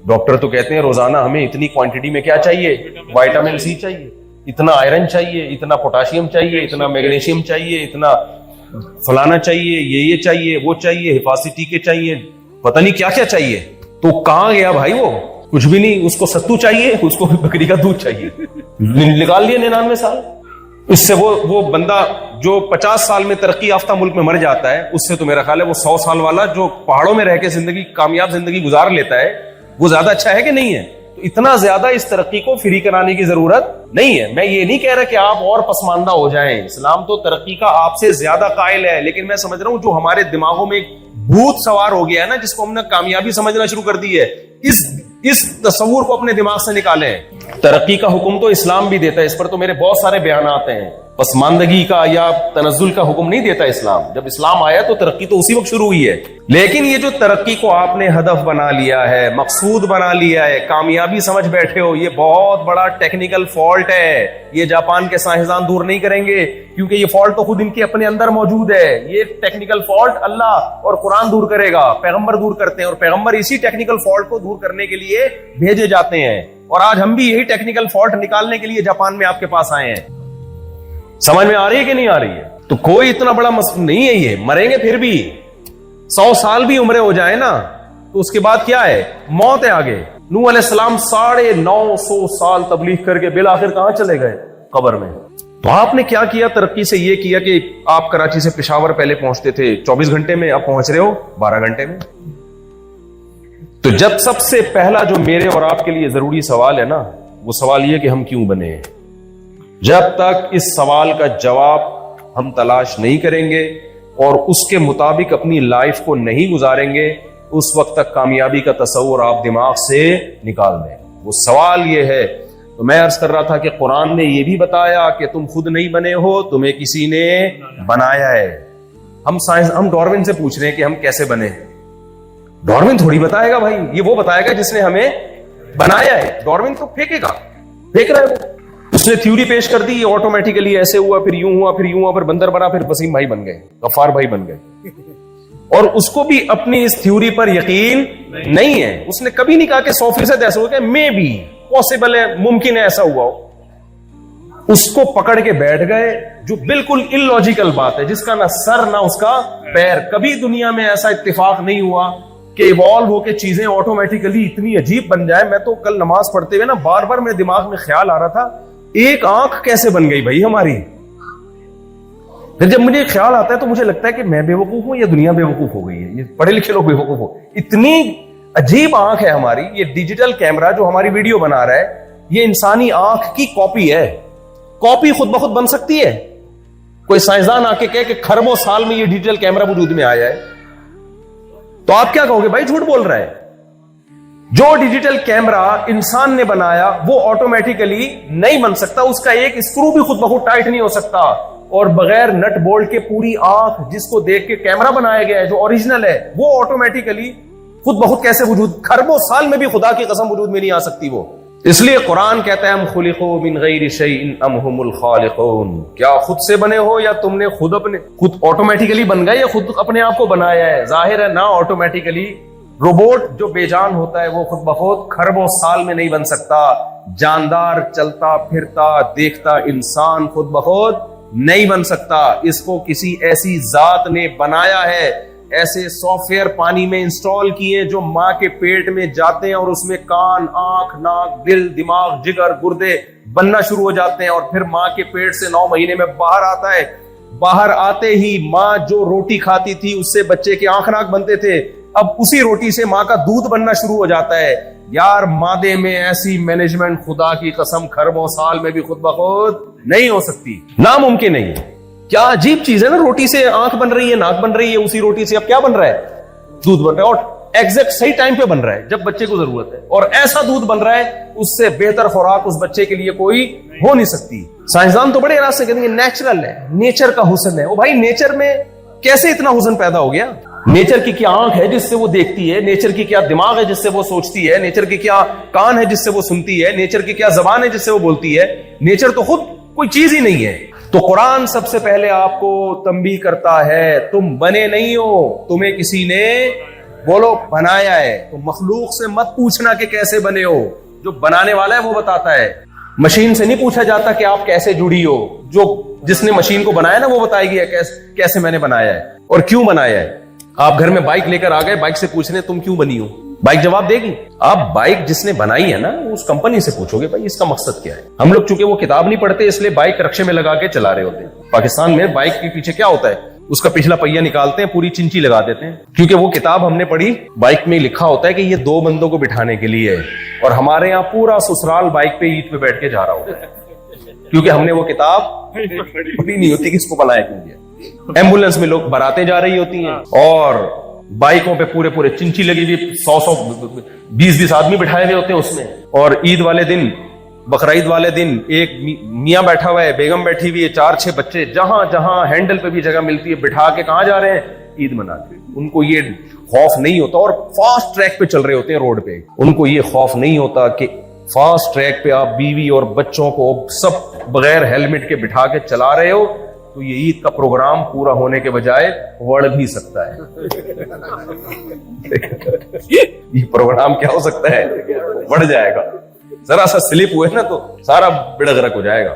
ڈاکٹر تو کہتے ہیں روزانہ ہمیں اتنی کوانٹٹی میں کیا چاہیے, وٹامن سی چاہیے, اتنا آئرن چاہیے, اتنا پوٹاشیم چاہیے, اتنا میگنیشیم چاہیے, اتنا فلانا چاہیے, یہ چاہیے, وہ چاہیے, حفاظتی کے چاہیے, پتہ نہیں کیا کیا چاہیے. تو کہاں گیا بھائی وہ؟ کچھ بھی نہیں. اس کو ستو چاہیے, اس کو بکری کا دودھ چاہیے, نکال لیا 99 سال. اس سے وہ بندہ جو 50 سال میں ترقی یافتہ ملک میں مر جاتا ہے, اس سے تو میرا خیال ہے وہ 100 سال والا جو پہاڑوں میں رہ کے کامیاب زندگی گزار لیتا ہے وہ زیادہ اچھا ہے کہ نہیں ہے؟ تو اتنا زیادہ اس ترقی کو فری کرانے کی ضرورت نہیں ہے. میں یہ نہیں کہہ رہا کہ آپ اور پسماندہ ہو جائیں, اسلام تو ترقی کا آپ سے زیادہ قائل ہے. لیکن میں سمجھ رہا ہوں جو ہمارے دماغوں میں بھوت سوار ہو گیا ہے نا, جس کو ہم نے کامیابی سمجھنا شروع کر دی ہے, اس تصور کو اپنے دماغ سے نکالیں. ترقی کا حکم تو اسلام بھی دیتا ہے, اس پر تو میرے بہت سارے بیانات ہیں. پسماندگی کا یا تنزل کا حکم نہیں دیتا اسلام. جب اسلام آیا تو ترقی تو اسی وقت شروع ہوئی ہے. لیکن یہ جو ترقی کو آپ نے ہدف بنا لیا ہے, مقصود بنا لیا ہے, کامیابی سمجھ بیٹھے ہو, یہ بہت بڑا ٹیکنیکل فالٹ ہے. یہ جاپان کے سائنسدان دور نہیں کریں گے, کیونکہ یہ فالٹ تو خود ان کے اپنے اندر موجود ہے. یہ ٹیکنیکل فالٹ اللہ اور قرآن دور کرے گا, پیغمبر دور کرتے ہیں, اور پیغمبر اسی ٹیکنیکل فالٹ کو دور کرنے کے لیے بھیجے جاتے ہیں. اور آج ہم بھی یہی ٹیکنیکل فالٹ نکالنے کے لیے جاپان میں آپ کے پاس آئے ہیں. سمجھ میں آ رہی ہے کہ نہیں آ رہی ہے؟ تو کوئی اتنا بڑا مسئلہ نہیں ہے. یہ مریں گے پھر بھی 100 سال بھی عمریں ہو جائیں نا, تو اس کے بعد کیا ہے, موت ہے آگے. نوح علیہ السلام 950 سال تبلیغ کر کے بالآخر کہاں چلے گئے؟ قبر میں. تو آپ نے کیا کیا ترقی سے؟ یہ کیا کہ آپ کراچی سے پشاور پہلے پہنچتے تھے 24 گھنٹے میں, اب پہنچ رہے ہو 12 گھنٹے میں. تو جب سب سے پہلا جو میرے اور آپ کے لیے ضروری سوال ہے نا, وہ سوال یہ کہ ہم کیوں بنے ہیں. جب تک اس سوال کا جواب ہم تلاش نہیں کریں گے اور اس کے مطابق اپنی لائف کو نہیں گزاریں گے, اس وقت تک کامیابی کا تصور آپ دماغ سے نکال دیں. وہ سوال یہ ہے. تو میں عرض کر رہا تھا کہ قرآن نے یہ بھی بتایا کہ تم خود نہیں بنے ہو, تمہیں کسی نے بنایا ہے. ہم ڈارون سے پوچھ رہے ہیں کہ ہم کیسے بنے. ڈارون تھوڑی بتائے گا بھائی, یہ وہ بتائے گا جس نے ہمیں بنایا ہے. ڈارون تو پھینکے گا, پھینک رہا ہے وہ. اس نے تھیوری پیش کر دی, یہ آٹومیٹیکلی ایسے ہوا, پھر یوں ہوا, پھر یوں ہوا, پھر بندر بنا, پھر وسیم بھائی بن گئے, غفار بھائی بن گئے. اور اس کو بھی اپنی اس تھیوری پر یقین نہیں ہے. اس نے کبھی نہیں کہا کہ 100% ایسا ہو, کہ میں بھی پاسبل ہے, ممکن ہے ایسا ہوا ہو. اس کو پکڑ کے بیٹھ گئے جو بالکل illogical بات ہے, جس کا نہ سر نہ اس کا پیر. کبھی دنیا میں ایسا اتفاق نہیں ہوا کہ ایوالو ہو کے چیزیں آٹومیٹیکلی اتنی عجیب بن جائے. میں تو کل نماز پڑھتے ہوئے نا بار بار میرے دماغ میں خیال آ رہا تھا ایک آنکھ کیسے بن گئی بھائی ہماری. پھر جب مجھے خیال آتا ہے تو مجھے لگتا ہے کہ میں بے وقوف ہوں یا دنیا بے وقوف ہو گئی ہے, یہ پڑھے لکھے لوگ بے وقوف ہو. اتنی عجیب آنکھ ہے ہماری. یہ ڈیجیٹل کیمرہ جو ہماری ویڈیو بنا رہا ہے یہ انسانی آنکھ کی کاپی ہے. کاپی خود بخود بن سکتی ہے؟ کوئی سائنسدان آ کے کہے کہ کھربوں سال میں یہ ڈیجیٹل کیمرہ وجود میں آیا ہے تو آپ کیا کہو گے؟ بھائی جھوٹ بول رہا ہے. جو ڈیجیٹل کیمرہ انسان نے بنایا وہ آٹومیٹیکلی نہیں بن سکتا. اس کا ایک اسکرو بھی خود بخود ٹائٹ نہیں ہو سکتا. اور بغیر نٹ بولٹ کے پوری آنکھ جس کو دیکھ کے کیمرہ بنایا گیا ہے جو اوریجنل ہے وہ آٹومیٹیکلی خود بخود کیسے وجود؟ کھربوں سال میں بھی خدا کی قسم وجود میں نہیں آ سکتی وہ. اس لیے قرآن کہتا ہے ہم خلقوا من غیر شیء ام هم الخالقون. کیا خود سے بنے ہو یا تم نے خود آٹومیٹیکلی بن گئے یا خود اپنے آپ کو بنایا ہے؟ ظاہر ہے نہ آٹومیٹیکلی. روبوٹ جو بے جان ہوتا ہے وہ خود بخود کھربوں سال میں نہیں بن سکتا. جاندار چلتا پھرتا دیکھتا انسان خود بخود نہیں بن سکتا. اس کو کسی ایسی ذات نے بنایا ہے. ایسے سافٹ ویئر پانی میں انسٹال کیے جو ماں کے پیٹ میں جاتے ہیں اور اس میں کان آنکھ ناک دل دماغ جگر گردے بننا شروع ہو جاتے ہیں اور پھر ماں کے پیٹ سے 9 مہینے میں باہر آتا ہے. باہر آتے ہی ماں جو روٹی کھاتی تھی اس سے بچے کے آنکھ ناک بنتے تھے, اب اسی روٹی سے ماں کا دودھ بننا شروع ہو جاتا ہے. یار مادے میں ایسی مینجمنٹ خدا کی قسم کھربوں سال میں بھی خود بخود نہیں ہو سکتی, ناممکن نہیں. کیا عجیب چیز ہے نا, روٹی سے آنکھ بن رہی ہے ناک بن رہی ہے, اسی روٹی سے اب کیا بن رہا ہے؟ دودھ بن رہا ہے. اور ایگزیکٹ صحیح ٹائم پہ بن رہا ہے جب بچے کو ضرورت ہے, اور ایسا دودھ بن رہا ہے اس سے بہتر خوراک اس بچے کے لیے کوئی ہو نہیں سکتی. سائنسدان تو بڑے راز سے کہتے ہیں نیچرل ہے, نیچر کا حسن ہے. او بھائی نیچر میں کیسے اتنا حسن پیدا ہو گیا؟ نیچر کی کیا آنکھ ہے جس سے وہ دیکھتی ہے؟ نیچر کی کیا دماغ ہے جس سے وہ سوچتی ہے؟ نیچر کی کیا کان ہے جس سے وہ سنتی ہے؟ نیچر کی کیا زبان ہے جس سے وہ بولتی ہے؟ نیچر تو خود کوئی چیز ہی نہیں ہے. تو قرآن سب سے پہلے آپ کو تنبیہ کرتا ہے تم بنے نہیں ہو, تمہیں کسی نے بولو بنایا ہے. تو مخلوق سے مت پوچھنا کہ کیسے بنے ہو, جو بنانے والا ہے وہ بتاتا ہے. مشین سے نہیں پوچھا جاتا کہ آپ کیسے جڑی ہو, جو جس نے مشین کو بنایا نا وہ بتائے گی کیسے میں نے بنایا ہے اور کیوں بنایا ہے. آپ گھر میں بائک لے کر آ گئے, بائک سے پوچھ رہے تم کیوں بنی ہو, بائک جواب دے گی. آپ بائک جس نے بنائی ہے نا اس کمپنی سے پوچھو گے بھائی اس کا مقصد کیا ہے. ہم لوگ چونکہ وہ کتاب نہیں پڑھتے اس لیے بائک رکشے میں لگا کے چلا رہے ہوتے ہیں. پاکستان میں بائک کے پیچھے کیا ہوتا ہے, اس کا پچھلا پہیہ نکالتے ہیں, پوری چنچی لگا دیتے ہیں, کیونکہ وہ کتاب ہم نے پڑھی بائک میں لکھا ہوتا ہے کہ یہ 2 بندوں کو بٹھانے کے لیے ہے. اور ہمارے یہاں پورا سسرال بائک پہ اینٹ پہ بیٹھ کے جا رہا ہوتا ہے کیونکہ ہم نے وہ کتاب پڑھی نہیں ہوتی کہ اس کو بنایا کیوں گیا. ایمبولینس میں لوگ براتیں جا رہی ہوتی ہیں اور بائکوں پہ پورے چنچی لگی ہوئی 100 20 آدمی بٹھائے ہوئے ہوتے ہیں اس میں. اور عید والے دن بقرعید والے دن ایک میاں بیٹھا ہوا ہے, بیگم بیٹھی ہوئی ہے, 4-6 بچے, جہاں جہاں ہینڈل پہ بھی جگہ ملتی ہے بٹھا کے کہاں جا رہے ہیں عید مناتے. ان کو یہ خوف نہیں ہوتا, اور فاسٹ ٹریک پہ چل رہے ہوتے ہیں روڈ پہ, ان کو یہ خوف نہیں ہوتا کہ فاسٹ ٹریک پہ آپ بیوی اور بچوں کو سب بغیر ہیلمٹ کے بٹھا کے چلا رہے ہو تو یہ عید کا پروگرام پورا ہونے کے بجائے بڑھ بھی سکتا ہے. یہ پروگرام کیا ہو سکتا ہے, بڑھ جائے گا. ذرا سا سلپ ہوئے نا تو سارا بڑغرق ہو جائے گا.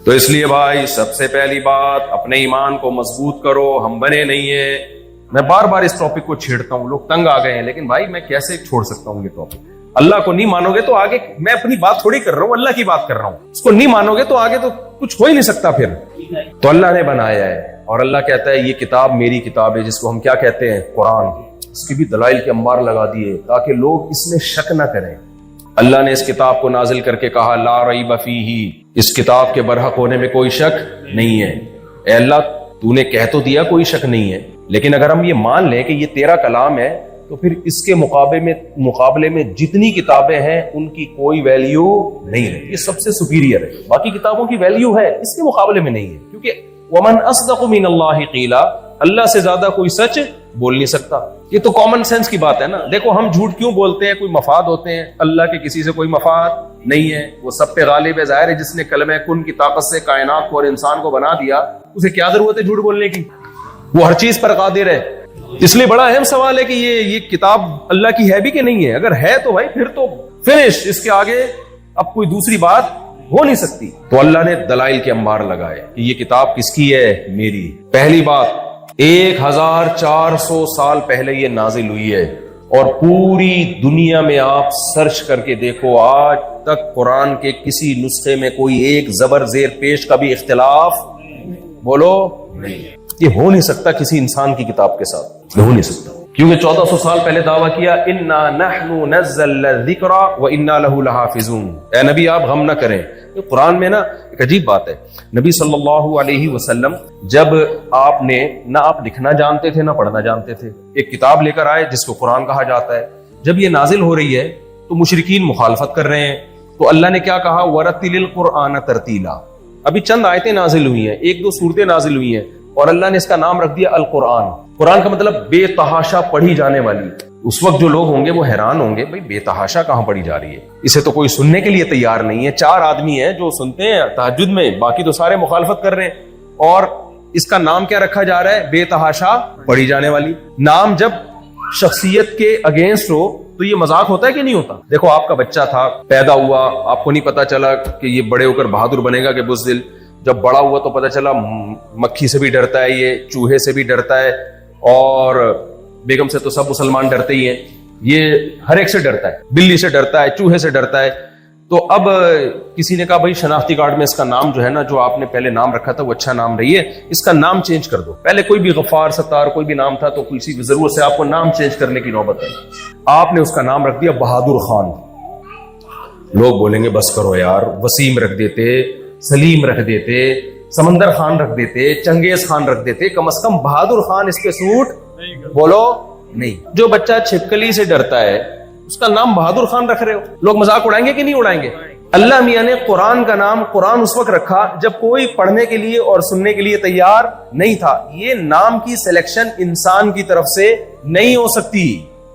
تو اس لیے بھائی سب سے پہلی بات اپنے ایمان کو مضبوط کرو. ہم بنے نہیں ہیں. میں بار بار اس ٹاپک کو چھیڑتا ہوں, لوگ تنگ آ گئے ہیں, لیکن بھائی میں کیسے چھوڑ سکتا ہوں یہ ٹاپک. اللہ کو نہیں مانو گے تو آگے, میں اپنی بات تھوڑی کر رہا ہوں, اللہ کی بات کر رہا ہوں. اس کو نہیں مانو گے تو آگے تو کچھ ہو ہی نہیں سکتا پھر. تو اللہ نے بنایا ہے اور اللہ کہتا ہے یہ کتاب میری کتاب ہے, جس کو ہم کیا کہتے ہیں قرآن. اس کی بھی دلائل کے انبار لگا دیے تاکہ لوگ اس میں شک نہ کریں. اللہ نے اس کتاب کو نازل کر کے کہا لا ریب فیہ, اس کتاب کے برحق ہونے میں کوئی شک نہیں ہے. اے اللہ تو نے کہہ تو دیا کوئی شک نہیں ہے, لیکن اگر ہم یہ مان لیں کہ یہ تیرا کلام ہے تو پھر اس کے مقابلے میں جتنی کتابیں ہیں ان کی کوئی ویلیو نہیں ہے. یہ سب سے سپیریئر ہے. باقی کتابوں کی ویلیو ہے, اس کے مقابلے میں نہیں ہے, کیونکہ ومن اصدق من اللہ قیلا, اللہ سے زیادہ کوئی سچ بول نہیں سکتا. یہ تو کامن سینس کی بات ہے نا. دیکھو ہم جھوٹ کیوں بولتے ہیں, کوئی مفاد ہوتے ہیں, اللہ کے کسی سے کوئی مفاد نہیں ہے. وہ سب پہ غالب ہے. ظاہر ہے جس نے کلمہ کن کی طاقت سے کائنات کو اور انسان کو بنا دیا اسے کیا ضرورت ہے جھوٹ بولنے کی, وہ ہر چیز پر قادر ہے. اس لیے بڑا اہم سوال ہے کہ یہ کتاب اللہ کی ہے بھی کہ نہیں ہے. اگر ہے تو بھائی پھر تو فنش, اس کے آگے اب کوئی دوسری بات ہو نہیں سکتی. تو اللہ نے دلائل کے انبار لگائے کہ یہ کتاب کس کی ہے, میری. پہلی بات 1400 سال پہلے یہ نازل ہوئی ہے. اور پوری دنیا میں آپ سرچ کر کے دیکھو، آج تک قرآن کے کسی نسخے میں کوئی ایک زبر زیر پیش کا بھی اختلاف بولو نہیں. یہ ہو نہیں سکتا کسی انسان کی کتاب کے ساتھ، یہ ہو نہیں سکتا، کیونکہ 1400 سال پہلے دعویٰ کیا انا نحن نزلنا الذکر وانا له لحافظون. اے نبی آپ غم نہ کریں. قرآن میں نا ایک عجیب بات ہے، نبی صلی اللہ علیہ وسلم جب آپ نے نہ آپ لکھنا جانتے تھے نہ پڑھنا جانتے تھے، ایک کتاب لے کر آئے جس کو قرآن کہا جاتا ہے. جب یہ نازل ہو رہی ہے تو مشرکین مخالفت کر رہے ہیں، تو اللہ نے کیا کہا وَرَتِّلِ الْقُرْآنَ تَرْتِيلًا. ابھی چند آیتیں نازل ہوئی ہیں، ایک دو سورتیں نازل ہوئی ہیں، اور اللہ نے اس کا نام رکھ دیا القرآن. قرآن کا مطلب بے تحاشا پڑھی جانے والی. اس وقت جو لوگ ہوں گے وہ حیران ہوں گے، بھئی بے تحاشا کہاں پڑھی جا رہی ہے، اسے تو کوئی سننے کے لیے تیار نہیں ہے. 4 آدمی ہیں جو سنتے ہیں تہجد میں، باقی تو سارے مخالفت کر رہے ہیں، اور اس کا نام کیا رکھا جا رہا ہے؟ بے تحاشا پڑھی جانے والی. نام جب شخصیت کے اگینسٹ ہو تو یہ مذاق ہوتا ہے کہ نہیں ہوتا؟ دیکھو آپ کا بچہ تھا، پیدا ہوا، آپ کو نہیں پتا چلا کہ یہ بڑے ہو کر بہادر بنے گا کہ بزدل. جب بڑا ہوا تو پتا چلا مکھی سے بھی ڈرتا ہے، یہ چوہے سے بھی ڈرتا ہے، اور بیگم سے تو سب مسلمان ڈرتے ہی ہیں، یہ ہر ایک سے ڈرتا ہے، بلی سے ڈرتا ہے، چوہے سے ڈرتا ہے. تو اب کسی نے کہا بھائی شناختی کارڈ میں اس کا نام جو ہے نا، جو آپ نے پہلے نام رکھا تھا وہ اچھا نام نہیں ہے، اس کا نام چینج کر دو. پہلے کوئی بھی غفار، ستار کوئی بھی نام تھا تو کسی بھی ضرورت سے آپ کو نام چینج کرنے کی نوبت آئی. آپ نے اس کا نام رکھ دیا بہادر خان. لوگ بولیں گے بس کرو یار، وسیم رکھ دیتے، سلیم رکھ دیتے، سمندر خان رکھ دیتے، چنگیز خان رکھ دیتے، کم از کم بہادر خان اس پہ سوٹ بولو نہیں. جو بچہ چھپکلی سے ڈرتا ہے اس کا نام بہادر خان رکھ رہے ہو، لوگ مذاق اڑائیں گے کہ نہیں اڑائیں گے؟ اللہ میاں نے قرآن کا نام قرآن اس وقت رکھا جب کوئی پڑھنے کے لیے اور سننے کے لیے تیار نہیں تھا. یہ نام کی سلیکشن انسان کی طرف سے نہیں ہو سکتی،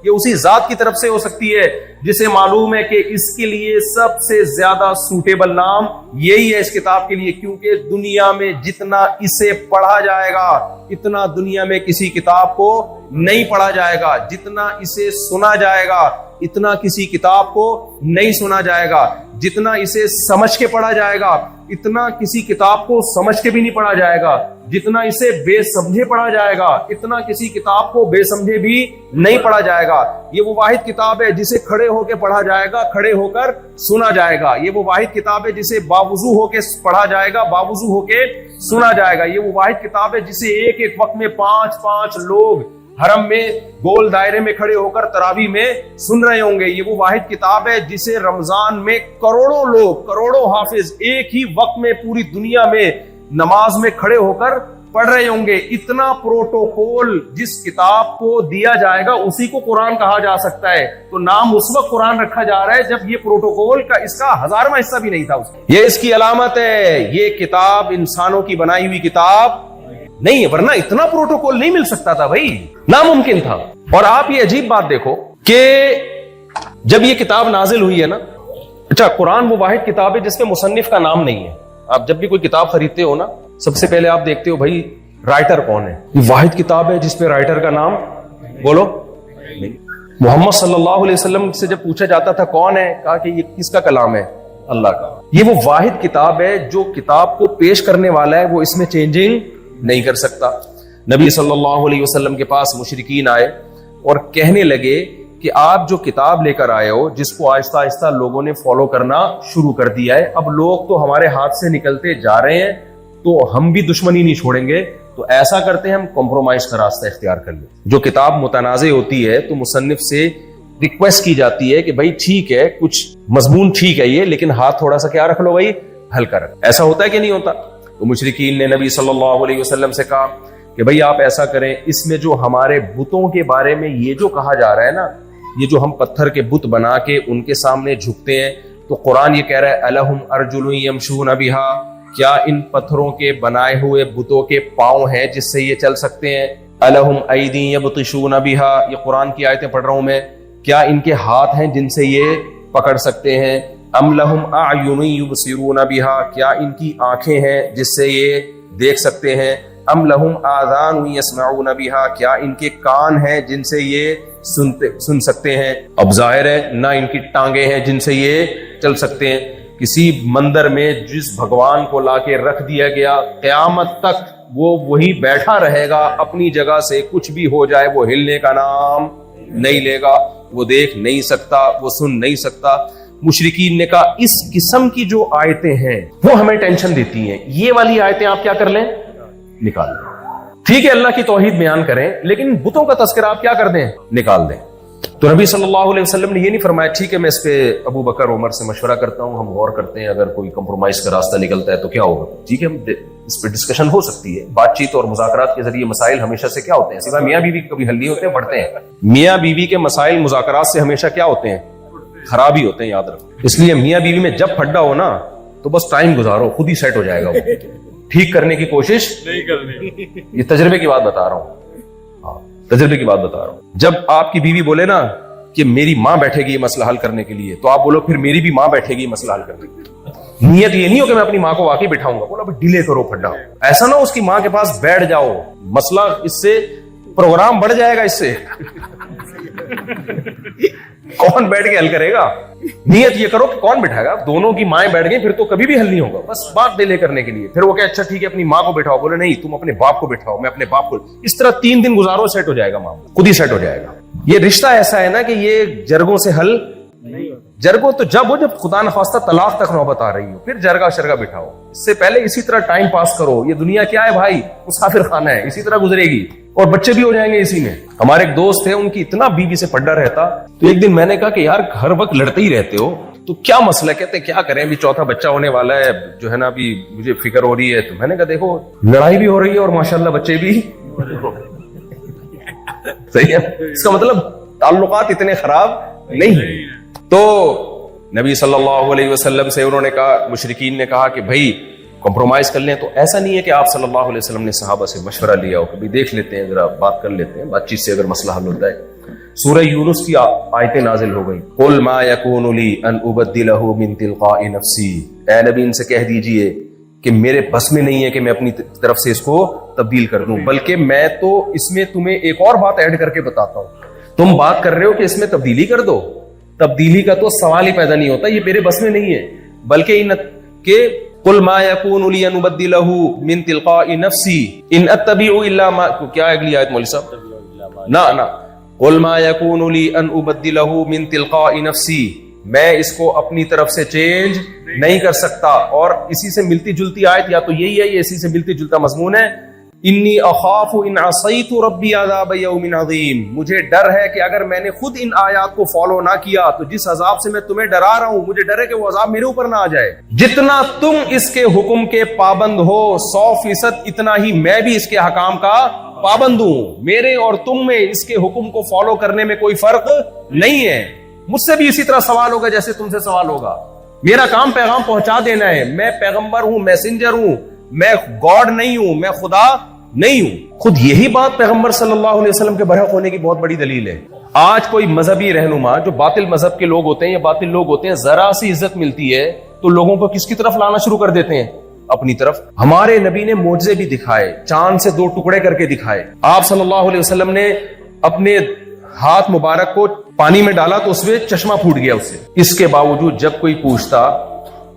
یہ اسی ذات کی طرف سے ہو سکتی ہے جسے معلوم ہے کہ اس کے لیے سب سے زیادہ سوٹیبل نام یہی ہے اس کتاب کے لیے. کیونکہ دنیا میں جتنا اسے پڑھا جائے گا اتنا دنیا میں کسی کتاب کو نہیں پڑھا جائے گا، جتنا اسے سنا جائے گا اتنا کسی کتاب کو نہیں سنا جائے گا، جتنا اسے سمجھ کے پڑھا جائے گا اتنا کسی کتاب کو سمجھ کے بھی نہیں پڑھا جائے گا، جتنا اسے بے سمجھے پڑھا جائے گا اتنا کسی کتاب کو بے سمجھے بھی نہیں پڑھا جائے گا. یہ وہ واحد کتاب ہے جسے کھڑے ہو کے پڑھا جائے گا، کھڑے ہو کر سنا جائے گا. یہ وہ واحد کتاب ہے جسے باوضو ہو کے پڑھا جائے گا، باوضو ہو کے سنا جائے گا. یہ وہ واحد کتاب ہے جسے ایک ایک وقت میں 5 لوگ حرم میں گول دائرے میں کھڑے ہو کر تراویح میں سن رہے ہوں گے. یہ وہ واحد کتاب ہے جسے رمضان میں کروڑوں لوگ، کروڑوں حافظ ایک ہی وقت میں پوری دنیا میں نماز میں کھڑے ہو کر پڑھ رہے ہوں گے. اتنا پروٹوکول جس کتاب کو دیا جائے گا اسی کو قرآن کہا جا سکتا ہے. تو نام اس وقت قرآن رکھا جا رہا ہے جب یہ پروٹوکول کا اس کا 1000واں حصہ بھی نہیں تھا. یہ اس کی علامت ہے، یہ کتاب انسانوں کی بنائی ہوئی کتاب نہیں ہے، ورنہ اتنا پروٹوکول نہیں مل سکتا تھا بھائی، ناممکن تھا. اور آپ یہ عجیب بات دیکھو کہ جب یہ کتاب نازل ہوئی ہے نا، اچھا قرآن وہ واحد کتاب ہے جس میں مصنف کا نام نہیں ہے. آپ جب بھی کوئی کتاب خریدتے ہو نا، سب سے پہلے آپ دیکھتے ہو بھائی رائٹر کون ہے. یہ واحد کتاب ہے جس پہ رائٹر کا نام بولو نہیں. محمد صلی اللہ علیہ وسلم سے جب پوچھا جاتا تھا کون ہے، کہا کہ یہ کس کا کلام ہے؟ اللہ کا. یہ وہ واحد کتاب ہے جو کتاب کو پیش کرنے والا ہے وہ اس میں چینجنگ نہیں کر سکتا. نبی صلی اللہ علیہ وسلم کے پاس مشرکین آئے اور کہنے لگے کہ آپ جو کتاب لے کر آئے ہو جس کو آہستہ آہستہ لوگوں نے فالو کرنا شروع کر دیا ہے، اب لوگ تو ہمارے ہاتھ سے نکلتے جا رہے ہیں تو ہم بھی دشمنی نہیں چھوڑیں گے، تو ایسا کرتے ہیں ہم کمپرومائز کا راستہ اختیار کر لیں. جو کتاب متنازع ہوتی ہے تو مصنف سے ریکویسٹ کی جاتی ہے کہ بھائی ٹھیک ہے کچھ مضمون ٹھیک ہے یہ، لیکن ہاتھ تھوڑا سا کیا رکھ لو بھائی، ہلکا رکھ. ایسا ہوتا ہے کہ نہیں ہوتا؟ تو مشرکین نے نبی صلی اللہ علیہ وسلم سے کہا کہ بھئی آپ ایسا کریں، اس میں جو ہمارے بتوں کے بارے میں یہ جو کہا جا رہا ہے نا، یہ جو ہم پتھر کے بت بنا کے ان کے سامنے جھکتے ہیں، تو قرآن یہ کہہ رہا ہے الہم ارجل یمشون بہا، کیا ان پتھروں کے بنائے ہوئے بتوں کے پاؤں ہیں جس سے یہ چل سکتے ہیں؟ الہم ایدی یبطشون بہا، یہ قرآن کی آیتیں پڑھ رہا ہوں میں، کیا ان کے ہاتھ ہیں جن سے یہ پکڑ سکتے ہیں؟ ام لہم اعین یبصرون بہا، کیا ان کی آنکھیں ہیں جس سے یہ دیکھ سکتے ہیں؟ ام لہم آذان یسمعون بہا، کیا ان کے کان ہیں جن سے یہ سن سکتے ہیں؟ اب ظاہر ہے نہ ان کی ٹانگیں ہیں جن سے یہ چل سکتے ہیں. کسی مندر میں جس بھگوان کو لا کے رکھ دیا گیا قیامت تک وہ وہی بیٹھا رہے گا اپنی جگہ سے، کچھ بھی ہو جائے وہ ہلنے کا نام نہیں لے گا، وہ دیکھ نہیں سکتا، وہ سن نہیں سکتا. مشرکین نے کہا اس قسم کی جو آیتیں ہیں وہ ہمیں ٹینشن دیتی ہیں، یہ والی آیتیں آپ کیا کر لیں، نکال لیں. ٹھیک ہے اللہ کی توحید بیان کریں لیکن بتوں کا تذکرہ آپ کیا کر دیں، نکال دیں. تو نبی صلی اللہ علیہ وسلم نے یہ نہیں فرمایا ٹھیک ہے میں اس پہ ابو بکر عمر سے مشورہ کرتا ہوں، ہم غور کرتے ہیں، اگر کوئی کمپرومائز کا راستہ نکلتا ہے تو کیا ہوگا، ٹھیک ہے اس پہ ڈسکشن ہو سکتی ہے. بات چیت اور مذاکرات کے ذریعے مسائل ہمیشہ سے کیا ہوتے ہیں، سوائے میاں بیوی کے کبھی حل نہیں ہوتے ہیں، بڑھتے ہیں. میاں بیوی کے مسائل مذاکرات سے ہمیشہ کیا ہوتے ہیں، خراب ہی ہوتے ہیں، یاد رکھو. اس لیے میاں بیوی میں جب پھڈا ہو نا تو بس ٹائم گزارو، خود ہی سیٹ ہو جائے گا، وہ ٹھیک کرنے کی کوشش نہیں کرنی. یہ تجربے کی بات بتا رہا ہوں، ہاں تجربے کی بات بتا رہا ہوں. جب آپ کی بیوی بولے نا کہ میری ماں بیٹھے گی یہ مسئلہ حل کرنے کے لیے تو آپ بولو پھر میری بھی ماں بیٹھے گی یہ مسئلہ حل کرنے کے لیے. نیت یہ نہیں ہو کہ میں اپنی ماں کو واقعی بٹھاؤں گا، بولا ڈیلے کرو پھڈا، ایسا نہ اس کی ماں کے پاس بیٹھ جاؤ، مسئلہ اس سے پروگرام بڑھ جائے گا، اس سے کون بیٹھ کے حل کرے گا. نیت یہ کرو کہ کون بٹھائے گا، دونوں کی مائیں بیٹھ گئی پھر تو کبھی بھی حل نہیں ہوگا، بس بات ڈیلے کرنے کے لیے. پھر وہ کہ اچھا ٹھیک ہے اپنی ماں کو بٹھاؤ، بولے نہیں تم اپنے باپ کو بٹھاؤ، میں اپنے باپ کو. اس طرح 3 دن گزارو، سیٹ ہو جائے گا معاملہ، خود ہی سیٹ ہو جائے گا. یہ رشتہ ایسا ہے نا کہ یہ جرگوں سے حل نہیں. جرگوں تو جب خدا نخواستہ طلاق تک نوبت آ رہی ہو پھر جرگا شرگا بٹھاؤ، اس سے پہلے اسی طرح ٹائم پاس کرو. یہ دنیا کیا ہے بھائی، مسافر خانہ ہے، اسی طرح گزرے گی اور بچے بھی ہو جائیں گے اسی میں. ہمارے ایک دوست تھے، ان کی اتنا بیوی سے پڈا رہتا، تو ایک دن میں نے کہا کہ یار ہر وقت لڑتے ہی رہتے ہو تو کیا مسئلہ. کہتے کیا کریں ابھی چوتھا بچہ ہونے والا ہے جو ہے نا، ابھی مجھے فکر ہو رہی ہے. تو میں نے کہا دیکھو لڑائی بھی ہو رہی ہے اور ماشاءاللہ بچے بھی صحیح ہے، اس کا مطلب تعلقات اتنے خراب نہیں ہیں. تو نبی صلی اللہ علیہ وسلم سے انہوں نے کہا، مشرکین نے کہا کہ بھائی کمپرومائز کر لیں. تو ایسا نہیں ہے کہ آپ صلی اللہ علیہ وسلم نے صحابہ سے مشورہ لیا ہو، کبھی دیکھ لیتے ہیں، ذرا بات کر لیتے ہیں، بات چیت سے اگر مسئلہ حل ہوتا ہے. سورہ یونس کی آیتیں نازل ہو گئی. قل ما یکون لی ان ابدلہ من تلقاء نفسی، اے نبی ان سے کہہ دیجئے کہ میرے بس میں نہیں ہے کہ میں اپنی طرف سے اس کو تبدیل کر دوں، بلکہ میں تو اس میں تمہیں ایک اور بات ایڈ کر کے بتاتا ہوں. تم بات کر رہے ہو کہ اس میں تبدیلی کر دو، تبدیلی کا تو سوال ہی پیدا نہیں ہوتا، یہ میرے بس میں نہیں ہے. بلکہ قل ما یکون لی ان ابدلہ من تلقاء نفسی ان اتبع الا ما، کیا اگلی آیت مولوی صاحب، نہ قل ما یکون لی ان ابدلہ من تلقاء نفسی، میں اس کو اپنی طرف سے چینج نہیں کر سکتا. اور اسی سے ملتی جلتی آیت یا تو یہی ہے، یہ اسی سے ملتی جلتا مضمون ہے. انی اخاف ان عصیت ربی عذاب یوم عظیم، مجھے ڈر ہے کہ اگر میں نے خود ان آیات کو فالو نہ کیا تو جس عذاب سے میں تمہیں ڈرا رہا ہوں مجھے ڈر ہے کہ وہ عذاب میرے اوپر نہ آ جائے. جتنا تم اس کے حکم کے پابند ہو 100% اتنا ہی میں بھی اس کے احکام کا پابند ہوں. میرے اور تم میں اس کے حکم کو فالو کرنے میں کوئی فرق نہیں ہے. مجھ سے بھی اسی طرح سوال ہوگا جیسے تم سے سوال ہوگا. میرا کام پیغام پہنچا دینا ہے. میں پیغمبر ہوں، میسنجر ہوں، میں گاڈ نہیں ہوں، میں خدا نہیں ہوں. خود یہی بات پیغمبر صلی اللہ علیہ وسلم کے برحق ہونے کی بہت بڑی دلیل ہے. آج کوئی مذہبی رہنما جو باطل مذہب کے لوگ ہوتے ہیں یا باطل لوگ ہوتے ہیں، ذرا سی عزت ملتی ہے تو لوگوں کو کس کی طرف لانا شروع کر دیتے ہیں، اپنی طرف. ہمارے نبی نے معجزے بھی دکھائے، چاند سے 2 ٹکڑے کر کے دکھائے. آپ صلی اللہ علیہ وسلم نے اپنے ہاتھ مبارک کو پانی میں ڈالا تو اس میں چشمہ پھوٹ گیا اس سے. اس کے باوجود جب کوئی پوچھتا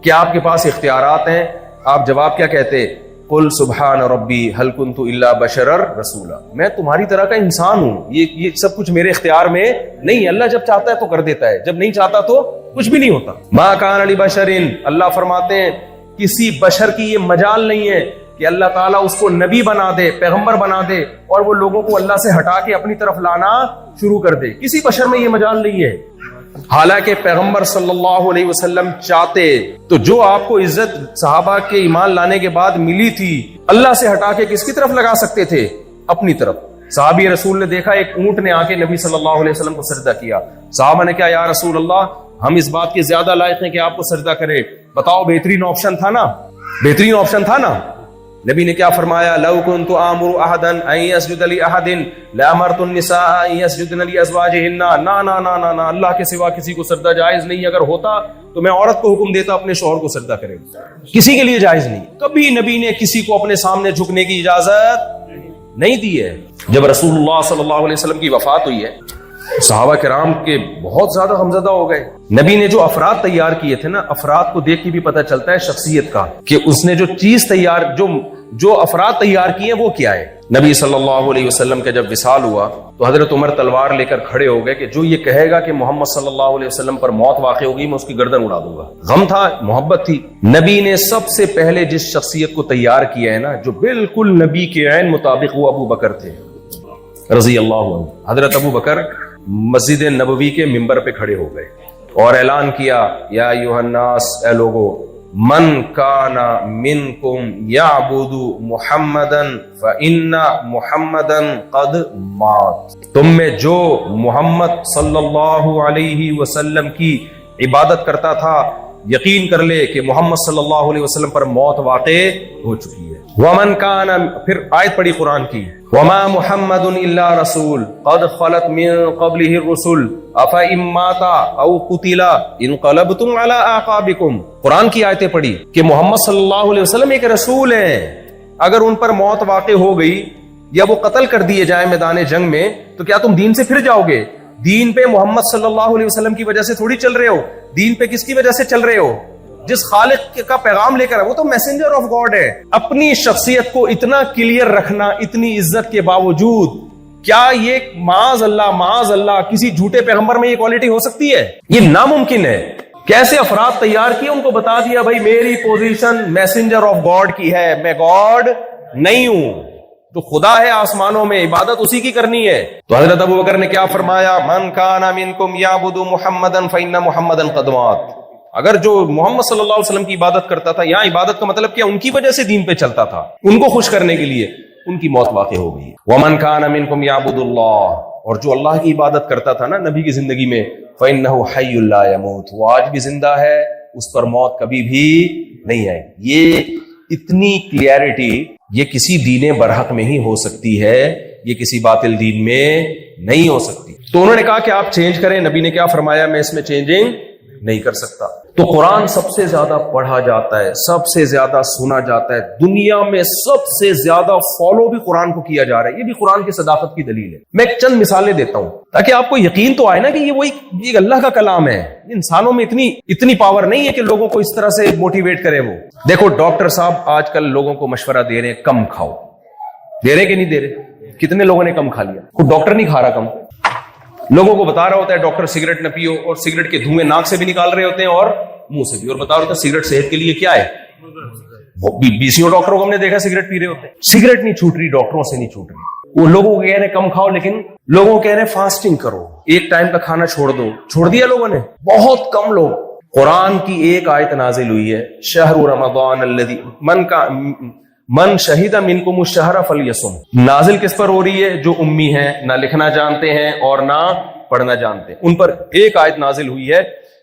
کہ آپ کے پاس اختیارات ہیں، آپ جواب کیا کہتے؟ قل سبحان ربی هل كنت الا بشرا رسولا، میں تمہاری طرح کا انسان ہوں، یہ سب کچھ میرے اختیار میں نہیں. اللہ جب چاہتا ہے تو کر دیتا ہے، جب نہیں چاہتا تو کچھ بھی نہیں ہوتا. ما کان لبشر، اللہ فرماتے ہیں کسی بشر کی یہ مجال نہیں ہے کہ اللہ تعالیٰ اس کو نبی بنا دے، پیغمبر بنا دے اور وہ لوگوں کو اللہ سے ہٹا کے اپنی طرف لانا شروع کر دے. کسی بشر میں یہ مجال نہیں ہے. حالانکہ پیغمبر صلی اللہ علیہ وسلم چاہتے تو جو آپ کو عزت صحابہ کے ایمان لانے کے بعد ملی تھی اللہ سے ہٹا کے کس کی طرف لگا سکتے تھے؟ اپنی طرف. صحابی رسول نے دیکھا ایک اونٹ نے آ کے نبی صلی اللہ علیہ وسلم کو سجدہ کیا. صحابہ نے کہا یا رسول اللہ ہم اس بات کے زیادہ لائق ہیں کہ آپ کو سجدہ کرے، بتاؤ بہترین آپشن تھا نا، بہترین آپشن تھا نا. نبی نے کیا فرمایا؟ لو كنت آمر احدا ان يسجد لاحد لامرت النساء ان يسجدن لازواجهن. نا اللہ کے سوا کسی کو سجدہ جائز نہیں. اگر ہوتا تو میں عورت کو حکم دیتا اپنے شوہر کو سجدہ کرے، کسی کے لیے جائز نہیں. کبھی نبی نے کسی کو اپنے سامنے جھکنے کی اجازت نہیں دی ہے. جب رسول اللہ صلی اللہ علیہ وسلم کی وفات ہوئی ہے صحابہ کرام کے بہت زیادہ غمزدہ ہو گئے. نبی نے جو افراد تیار کیے تھے نا، افراد کو دیکھ کے بھی پتہ چلتا ہے شخصیت کا کہ اس نے جو چیز تیار، جو جو افراد تیار کیے ہیں وہ کیا ہے؟ نبی صلی اللہ علیہ وسلم کا جب وصال ہوا تو حضرت عمر تلوار لے کر کھڑے ہو گئے کہ جو یہ کہے گا کہ محمد صلی اللہ علیہ وسلم پر موت واقع ہوگی میں اس کی گردن اڑا دوں گا. غم تھا، محبت تھی. نبی نے سب سے پہلے جس شخصیت کو تیار کیا ہے نا، جو بالکل نبی کے عین مطابق، وہ ابو بکر تھے رضی اللہ عنہ. حضرت ابو بکر مسجد نبوی کے ممبر پہ کھڑے ہو گئے اور اعلان کیا، یا ایھا الناس، اے لوگو، من کان منکم یعبد محمدا فإن محمدا قد مات. تم میں جو محمد صلی اللہ علیہ وسلم کی عبادت کرتا تھا، یقین کر لے کہ محمد صلی اللہ علیہ وسلم پر موت واقع ہو چکی ہے. ومن کان، پھر آیت پڑھی قرآن کی، وما محمد الا رسول قد خلت من قبله الرسل افإن مات او قتل انقلبتم على اعقابكم. قرآن کی آیتیں پڑھی کہ محمد صلی اللہ علیہ وسلم ایک رسول ہیں، اگر ان پر موت واقع ہو گئی یا وہ قتل کر دیے جائیں میدان جنگ میں تو کیا تم دین سے پھر جاؤ گے؟ دین پہ محمد صلی اللہ علیہ وسلم کی وجہ سے تھوڑی چل رہے ہو، دین پہ کس کی وجہ سے چل رہے ہو؟ جس خالق کا پیغام لے کر، وہ تو میسنجر آف گاڈ ہے. اپنی شخصیت کو اتنا کلیئر رکھنا، اتنی عزت کے باوجود، کیا یہ معاذ اللہ کسی جھوٹے پیغمبر میں یہ کوالٹی ہو سکتی ہے؟ یہ ناممکن ہے. کیسے افراد تیار کیے، ان کو بتا دیا بھائی میری پوزیشن میسنجر آف گاڈ کی ہے، میں گاڈ نہیں ہوں، جو خدا ہے آسمانوں میں، عبادت اسی کی کرنی ہے. تو حضرت ابو بکر نے کیا فرمایا، من کان منکم یعبد محمدا فإن محمدا قد مات. اگر جو محمد صلی اللہ علیہ وسلم کی عبادت کرتا تھا، یہاں عبادت کا مطلب کیا، ان کی وجہ سے دین پہ چلتا تھا، ان کو خوش کرنے کے لیے، ان کی موت واقع ہو گئی. ومن کان منکم یعبد اللہ، اور جو اللہ کی عبادت کرتا تھا نا نبی کی زندگی میں، فإنہ حی لا یموت، وہ آج بھی زندہ ہے، اس پر موت کبھی بھی نہیں آئے. یہ اتنی کلیئرٹی یہ کسی دین برحق میں ہی ہو سکتی ہے، یہ کسی باطل دین میں نہیں ہو سکتی. تو انہوں نے کہا کہ آپ چینج کریں. نبی نے کیا فرمایا، میں اس میں چینجنگ نہیں کر سکتا. تو قرآن سب سے زیادہ پڑھا جاتا ہے، سب سے زیادہ سنا جاتا ہے، دنیا میں سب سے زیادہ فالو بھی قرآن کو کیا جا رہا ہے. یہ بھی قرآن کی صداقت کی دلیل ہے. میں ایک چند مثالیں دیتا ہوں تاکہ آپ کو یقین تو آئے نا کہ یہ اللہ کا کلام ہے. انسانوں میں اتنی پاور نہیں ہے کہ لوگوں کو اس طرح سے موٹیویٹ کرے. وہ دیکھو ڈاکٹر صاحب آج کل لوگوں کو مشورہ دے رہے ہیں کم کھاؤ، دے رہے کہ نہیں دے رہے؟ کتنے لوگوں نے کم کھا لیا؟ کوئی ڈاکٹر نہیں کھا رہا کم، لوگوں کو بتا رہا ہوتا ہے ڈاکٹر سگریٹ نہ پیو، اور سگریٹ کے دھوئیں ناک سے بھی نکال رہے ہوتے ہیں اور منہ سے بھی، اور بتا رہا ہوتا ہے سگریٹ صحت کے لیے کیا ہے. بیسیوں ڈاکٹروں کو ہم نے دیکھا سگریٹ پی رہے ہوتے ہیں. سگریٹ نہیں چھوٹ رہی، ڈاکٹروں سے نہیں چھوٹ رہی. وہ لوگوں کو کہہ رہے کم کھاؤ، لیکن لوگوں کو کہہ رہے فاسٹنگ کرو، ایک ٹائم کا کھانا چھوڑ دو. چھوڑ دیا لوگوں نے، بہت کم لوگ. قرآن کی ایک آیت نازل ہوئی ہے، شہر رمضان الذی من شہید منکم الشہر فلیصم. نازل کس پر ہو رہی ہے؟ جو امی ہیں، نہ لکھنا جانتے ہیں اور نہ پڑھنا جانتے ہیں. ان پر ایک آیت نازل ہوئی ہے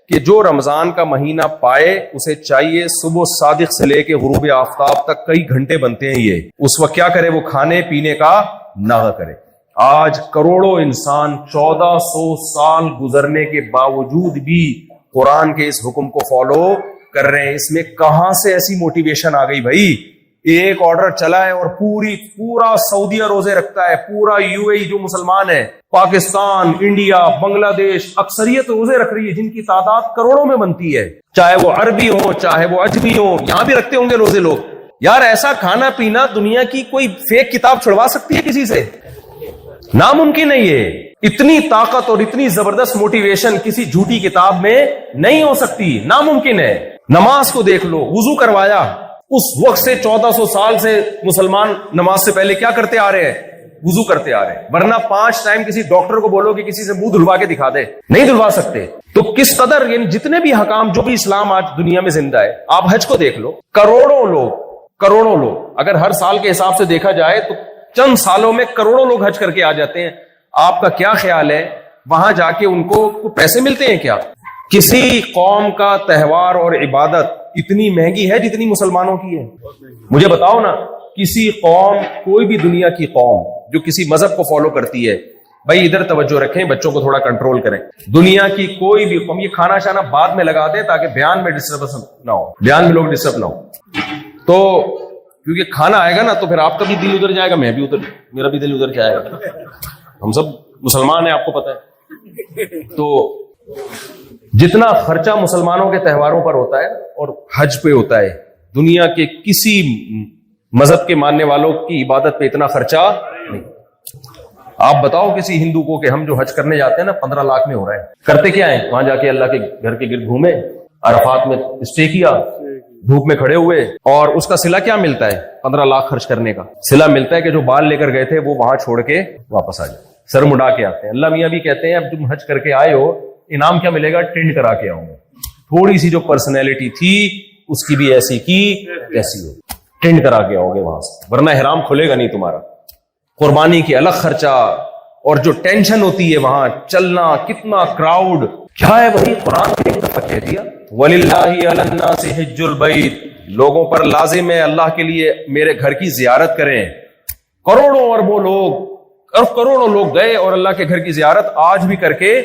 کہ جو رمضان کا مہینہ پائے اسے چاہیے صبح صادق سے لے کے غروب آفتاب تک کئی گھنٹے بنتے ہیں یہ، اس وقت کیا کرے؟ وہ کھانے پینے کا ناغہ کرے. آج کروڑوں انسان 1400 سال گزرنے کے باوجود بھی قرآن کے اس حکم کو فالو کر رہے ہیں. اس میں کہاں سے ایسی موٹیویشن آ گئی بھائی؟ ایک آرڈر چلا ہے اور پورا سعودیہ روزے رکھتا ہے، پورا یو اے ای جو مسلمان ہے، پاکستان، انڈیا، بنگلہ دیش، اکثریت روزے رکھ رہی ہے جن کی تعداد کروڑوں میں بنتی ہے، چاہے وہ عربی ہو چاہے وہ اجمی ہو. یہاں بھی رکھتے ہوں گے روزے لوگ. یار ایسا کھانا پینا دنیا کی کوئی فیک کتاب چھڑوا سکتی ہے کسی سے؟ ناممکن ہے. یہ اتنی طاقت اور اتنی زبردست موٹیویشن کسی جھوٹی کتاب میں نہیں ہو سکتی، ناممکن ہے. نماز کو دیکھ لو، وضو کروایا، اس وقت سے 1400 سال سے مسلمان نماز سے پہلے کیا کرتے آ رہے ہیں؟ وضو کرتے آ رہے ہیں. ورنہ 5 ٹائم کسی ڈاکٹر کو بولو کہ کسی سے منہ دھلوا کے دکھا دے، نہیں دھلوا سکتے. تو کس قدر، یعنی جتنے بھی حکام، جو بھی اسلام آج دنیا میں زندہ ہے، آپ حج کو دیکھ لو، کروڑوں لوگ اگر ہر سال کے حساب سے دیکھا جائے تو چند سالوں میں کروڑوں لوگ حج کر کے آ جاتے ہیں. آپ کا کیا خیال ہے وہاں جا کے ان کو پیسے ملتے ہیں کیا؟ کسی قوم کا تہوار اور عبادت اتنی مہنگی ہے جتنی مسلمانوں کی ہے؟ مجھے بتاؤ نا. کسی قوم، کوئی بھی دنیا کی قوم جو کسی مذہب کو فالو کرتی ہے، بھائی ادھر توجہ رکھیں، بچوں کو تھوڑا کنٹرول کریں. دنیا کی کوئی بھی قوم، یہ کھانا شانا بعد میں لگا دیں تاکہ بیان میں ڈسٹربنس نہ ہو، بیان میں لوگ ڈسٹرب نہ ہو. تو کیونکہ کھانا آئے گا نا تو پھر آپ کا بھی دل ادھر جائے گا، میرا بھی دل ادھر جائے گا. ہم سب مسلمان ہیں، آپ کو پتہ ہے. تو جتنا خرچہ مسلمانوں کے تہواروں پر ہوتا ہے اور حج پہ ہوتا ہے، دنیا کے کسی مذہب کے ماننے والوں کی عبادت پہ اتنا خرچہ نہیں. آپ بتاؤ کسی ہندو کو کہ ہم جو حج کرنے جاتے ہیں نا 15 لاکھ میں ہو رہا ہے, کرتے کیا ہیں؟ وہاں جا کے اللہ کے گھر کے گرد گھومے, عرفات میں اسٹے کیا, دھوپ میں کھڑے ہوئے, اور اس کا صلہ کیا ملتا ہے؟ 15 لاکھ خرچ کرنے کا صلہ ملتا ہے کہ جو بال لے کر گئے تھے وہ وہاں چھوڑ کے واپس آ جائے, سر مڈا کے آتے ہیں. اللہ میاں بھی کہتے ہیں اب تم حج کر کے آئے ہو, انعام کیا ملے گا؟ ٹرینڈ کرا کے آؤں گا. تھوڑی سی جو پرسنالٹی تھی اس کی بھی ایسی کی کیسی ہو, ٹرینڈ کرا کے آؤ گے وہاں سے, ورنہ احرام کھلے گا نہیں تمہارا. قربانی کی الگ خرچہ, اور جو ٹینشن ہوتی ہے وہاں چلنا, کتنا کراؤڈ, کیا ہے وہی قرآن نے ایک دفعہ کہہ دیا وَلِلَّهِ عَلَى النَّاسِ حِجُّ الْبَيْتِ, لوگوں پر لازم ہے اللہ کے لیے میرے گھر کی زیارت کریں. کروڑوں اربوں لوگ, کروڑوں لوگ گئے اور اللہ کے گھر کی زیارت آج بھی کر کے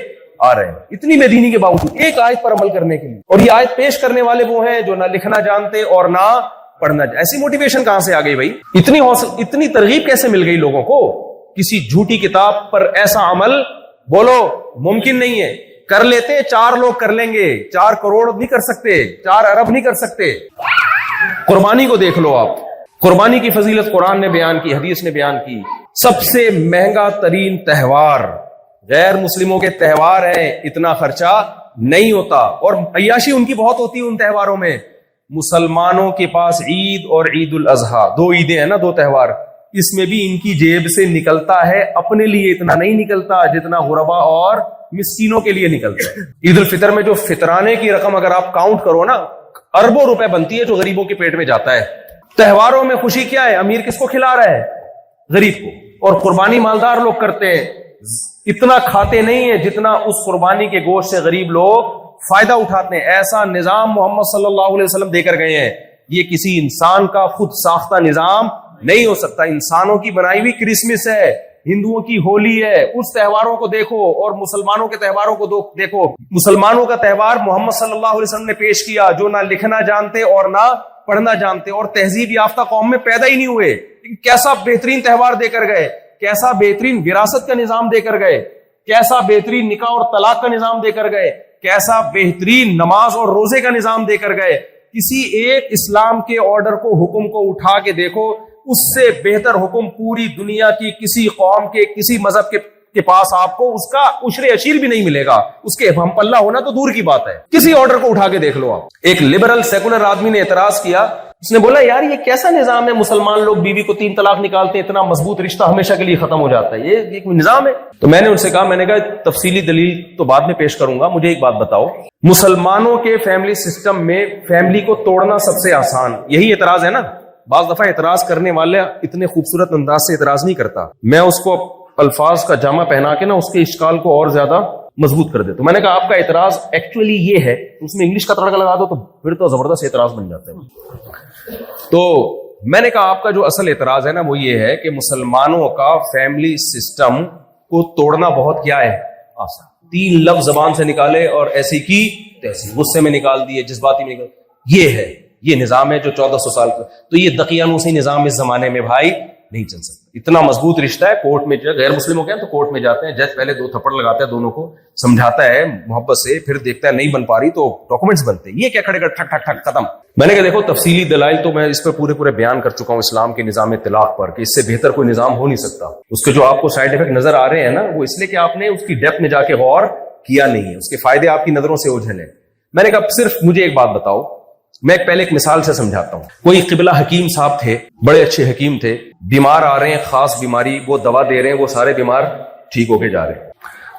آ رہے ہیں, اتنی بے دینی کے باوجود ایک آیت پر عمل کرنے کے لیے. اور یہ آیت پیش کرنے والے وہ ہیں جو نہ لکھنا جانتے اور نہ پڑھنا. ایسی موٹیویشن کہاں سے آ گئی بھائی؟ اتنی ترغیب کیسے مل گئی لوگوں کو؟ کسی جھوٹی کتاب پر ایسا عمل بولو ممکن نہیں ہے. کر لیتے 4 لوگ کر لیں گے, 4 کروڑ نہیں کر سکتے, 4 ارب نہیں کر سکتے. قربانی کو دیکھ لو آپ, قربانی کی فضیلت قرآن نے بیان کی, حدیث نے بیان کی. سب سے مہنگا ترین تہوار غیر مسلموں کے تہوار ہیں, اتنا خرچہ نہیں ہوتا, اور عیاشی ان کی بہت ہوتی ہے ان تہواروں میں. مسلمانوں کے پاس عید اور عید الاضحیٰ 2 عیدیں ہیں نا, 2 تہوار, اس میں بھی ان کی جیب سے نکلتا ہے, اپنے لیے اتنا نہیں نکلتا جتنا غربا اور مسکینوں کے لیے نکلتا ہے. عید الفطر میں جو فطرانے کی رقم اگر آپ کاؤنٹ کرو نا, اربوں روپے بنتی ہے جو غریبوں کے پیٹ میں جاتا ہے. تہواروں میں خوشی کیا ہے؟ امیر کس کو کھلا رہا ہے؟ غریب کو. اور قربانی مالدار لوگ کرتے ہیں, اتنا کھاتے نہیں ہیں جتنا اس قربانی کے گوشت سے غریب لوگ فائدہ اٹھاتے ہیں. ایسا نظام محمد صلی اللہ علیہ وسلم دے کر گئے ہیں. یہ کسی انسان کا خود ساختہ نظام نہیں ہو سکتا. انسانوں کی بنائی ہوئی کرسمس ہے, ہندوؤں کی ہولی ہے, اس تہواروں کو دیکھو اور مسلمانوں کے تہواروں کو دیکھو. مسلمانوں کا تہوار محمد صلی اللہ علیہ وسلم نے پیش کیا, جو نہ لکھنا جانتے اور نہ پڑھنا جانتے, اور تہذیب یافتہ قوم میں پیدا ہی نہیں ہوئے. کیسا بہترین تہوار دے کر گئے, کیسا بہترین وراثت کا نظام دے کر گئے, کیسا بہترین نکاح اور طلاق کا نظام دے کر گئے, کیسا بہترین نماز اور روزے کا نظام دے کر گئے. کسی ایک اسلام کے آرڈر کو, حکم کو اٹھا کے دیکھو, اس سے بہتر حکم پوری دنیا کی کسی قوم کے, کسی مذہب کے پاس آپ کو اس کا عشر اشیر بھی نہیں ملے گا. اس کے ہم پلہ ہونا تو دور کی بات ہے. کسی آرڈر کو اٹھا کے دیکھ لو آپ. ایک لبرل سیکولر آدمی نے اعتراض کیا, اس نے بولا یار یہ کیسا نظام ہے, مسلمان لوگ بیوی کو 3 طلاق نکالتے ہیں, اتنا مضبوط رشتہ ہمیشہ کے لیے ختم ہو جاتا ہے, یہ کوئی نظام ہے؟ تو میں نے ان سے کہا, میں نے کہا تفصیلی دلیل تو بعد میں پیش کروں گا, مجھے ایک بات بتاؤ, مسلمانوں کے فیملی سسٹم میں فیملی کو توڑنا سب سے آسان, یہی اعتراض ہے نا. بعض دفعہ اعتراض کرنے والے اتنے خوبصورت انداز سے اعتراض نہیں کرتا, میں اس کو الفاظ کا جامع پہنا کے نا اس کے اشکال کو اور زیادہ مضبوط کر دیتا ہوں. میں نے کہا آپ کا اعتراض ایکچولی یہ ہے, اس میں انگلش کا تڑکا لگا دو تو پھر تو زبردست اعتراض بن جاتا ہے. تو میں نے کہا آپ کا جو اصل اعتراض ہے نا وہ یہ ہے کہ مسلمانوں کا فیملی سسٹم کو توڑنا بہت کیا ہے آسان. 3 لفظ زبان سے نکالے اور ایسی کی تیسی, غصے میں نکال دیے, جذباتی میں نکال, یہ ہے, یہ نظام ہے جو 1400 سال کا. تو یہ دقیانوسی نظام اس زمانے میں بھائی نہیں چل سکتا. اتنا مضبوط رشتہ ہے, کورٹ میں غیر مسلموں کے ہیں تو کورٹ میں جاتے ہیں, جج پہلے 2 تھپڑ لگاتا ہے دونوں کو, سمجھاتا ہے محبت سے, پھر دیکھتا ہے نہیں بن پا رہی تو ڈاکومنٹس بنتے ہیں. یہ کیا کھڑے کر ٹھک ٹھک ٹھک ختم. میں نے کہا دیکھو تفصیلی دلائل تو میں اس پہ پورے بیان کر چکا ہوں اسلام کے نظام طلاق پر, کہ اس سے بہتر کوئی نظام ہو نہیں سکتا. اس کے جو آپ کو سائیڈ افیکٹ نظر آ رہے ہیں نا, وہ اس لیے کہ آپ نے اس کی ڈیپتھ میں جا کے غور کیا نہیں ہے, اس کے فائدے آپ کی نظروں سے اوجھل ہیں. میں نے کہا صرف مجھے ایک بات بتاؤ, میں پہلے ایک مثال سے سمجھاتا ہوں. کوئی قبلہ حکیم صاحب تھے, بڑے اچھے حکیم تھے, بیمار آ رہے ہیں خاص بیماری, وہ دوا دے رہے ہیں, وہ سارے بیمار ٹھیک ہو کے جا رہے ہیں.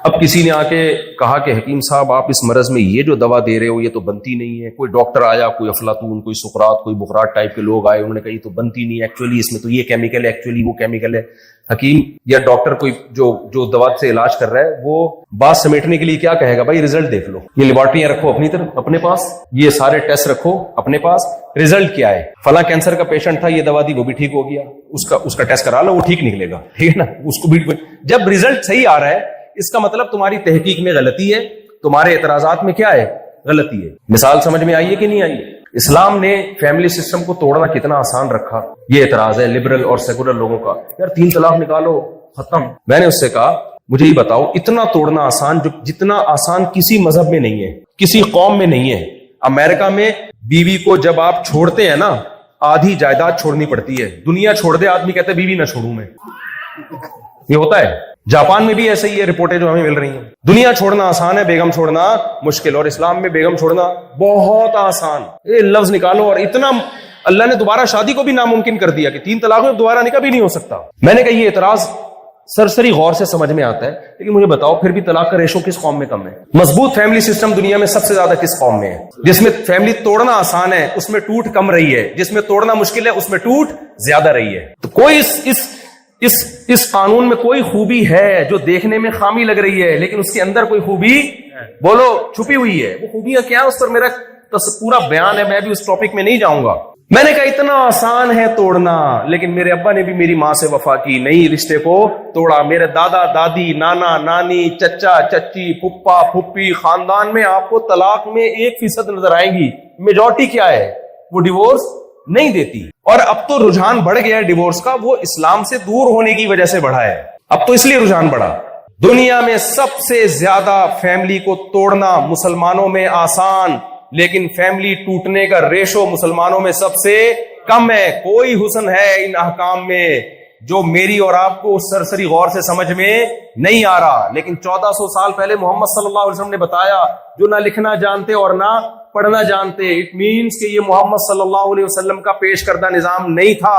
اب کسی نے آ کے کہا کہ حکیم صاحب آپ اس مرض میں یہ جو دوا دے رہے ہو یہ تو بنتی نہیں ہے. کوئی ڈاکٹر آیا, کوئی افلاطون, کوئی سقراط, کوئی بخراط ٹائپ کے لوگ آئے, انہوں نے کہا یہ تو بنتی نہیں, ایکچولی اس میں تو یہ کیمیکل ہے, ایکچولی وہ کیمیکل ہے. حکیم یا ڈاکٹر کوئی جو دوا سے علاج کر رہا ہے وہ بات سمیٹنے کے لیے کیا کہے گا, بھائی ریزلٹ دیکھ لو, یہ لیبارٹریاں رکھو اپنی طرف اپنے پاس, یہ سارے ٹیسٹ رکھو اپنے پاس, ریزلٹ کیا ہے, فلاں کینسر کا پیشنٹ تھا, یہ دوا دی وہ بھی ٹھیک ہو گیا, اس کا ٹیسٹ کرا لو, وہ ٹھیک نکلے گا, ٹھیک ہے نا. اس کو بھی جب ریزلٹ صحیح آ رہا ہے اس کا مطلب تمہاری تحقیق میں غلطی ہے, تمہارے اعتراضات میں کیا ہے غلطی ہے. مثال سمجھ میں آئیے کہ نہیں آئیے؟ اسلام نے فیملی سسٹم کو توڑنا کتنا آسان رکھا. یہ اعتراض ہے لبرل اور سیکولر لوگوں کا, یار 3 طلاق نکالو ختم. میں نے اس سے کہا مجھے یہ بتاؤ, اتنا توڑنا آسان, جتنا آسان کسی مذہب میں نہیں ہے, کسی قوم میں نہیں ہے. امریکہ میں بیوی کو جب آپ چھوڑتے ہیں نا, آدھی جائیداد چھوڑنی پڑتی ہے. دنیا چھوڑ دے آدمی کہتے بیوی نہ چھوڑوں میں. یہ ہوتا ہے. جاپان میں بھی ایسے ہی ہے, رپورٹیں جو ہمیں مل رہی ہیں. دنیا چھوڑنا آسان ہے, بیگم چھوڑنا مشکل. اور اسلام میں بیگم چھوڑنا بہت آسان. یہ لفظ نکالو اور اتنا اللہ نے دوبارہ شادی کو بھی ناممکن کر دیا کہ 3 طلاق میں دوبارہ نکاح بھی نہیں ہو سکتا. میں نے کہا یہ اعتراض سرسری غور سے سمجھ میں آتا ہے, لیکن مجھے بتاؤ پھر بھی طلاق کا ریشو کس قوم میں کم ہے؟ مضبوط فیملی سسٹم دنیا میں سب سے زیادہ کس قوم میں ہے؟ جس میں فیملی توڑنا آسان ہے اس میں ٹوٹ کم رہی ہے, جس میں توڑنا مشکل ہے اس میں ٹوٹ زیادہ رہی ہے. تو کوئی اس قانون میں کوئی خوبی ہے جو دیکھنے میں خامی لگ رہی ہے لیکن اس کے اندر کوئی خوبی بولو چھپی ہوئی ہے؟ وہ خوبیاں کیا ہے اس پر میرا پورا بیان ہے, میں بھی اس ٹاپک میں نہیں جاؤں گا. میں نے کہا اتنا آسان ہے توڑنا, لیکن میرے ابا نے بھی میری ماں سے وفا کی, نئی رشتے کو توڑا. میرے دادا دادی, نانا نانی, چچا چچی, پھپھا پھپھی, خاندان میں آپ کو طلاق میں 1% نظر آئیں گی. میجورٹی کیا ہے؟ وہ ڈیورس نہیں دیتی. اور اب تو رجحان بڑھ گیا ہے ڈیورس کا, وہ اسلام سے دور ہونے کی وجہ سے بڑھا ہے. اب تو اس لیے رجحان بڑھا. دنیا میں سب سے زیادہ فیملی کو توڑنا مسلمانوں میں آسان, لیکن فیملی ٹوٹنے کا ریشو مسلمانوں میں سب سے کم ہے. کوئی حسن ہے ان احکام میں جو میری اور آپ کو سرسری غور سے سمجھ میں نہیں آ رہا, لیکن 1400 سال پہلے محمد صلی اللہ علیہ وسلم نے بتایا. جو نہ لکھنا جانتے اور نہ پڑھنا جانتے, اٹ مینس کہ یہ محمد صلی اللہ علیہ وسلم کا پیش کردہ نظام نہیں تھا.